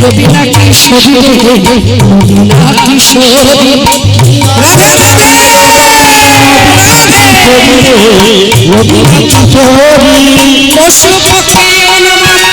নবীনাথি শরীরে, নবীনাথি শরীরে। পশু পক্ষী অনুমাতা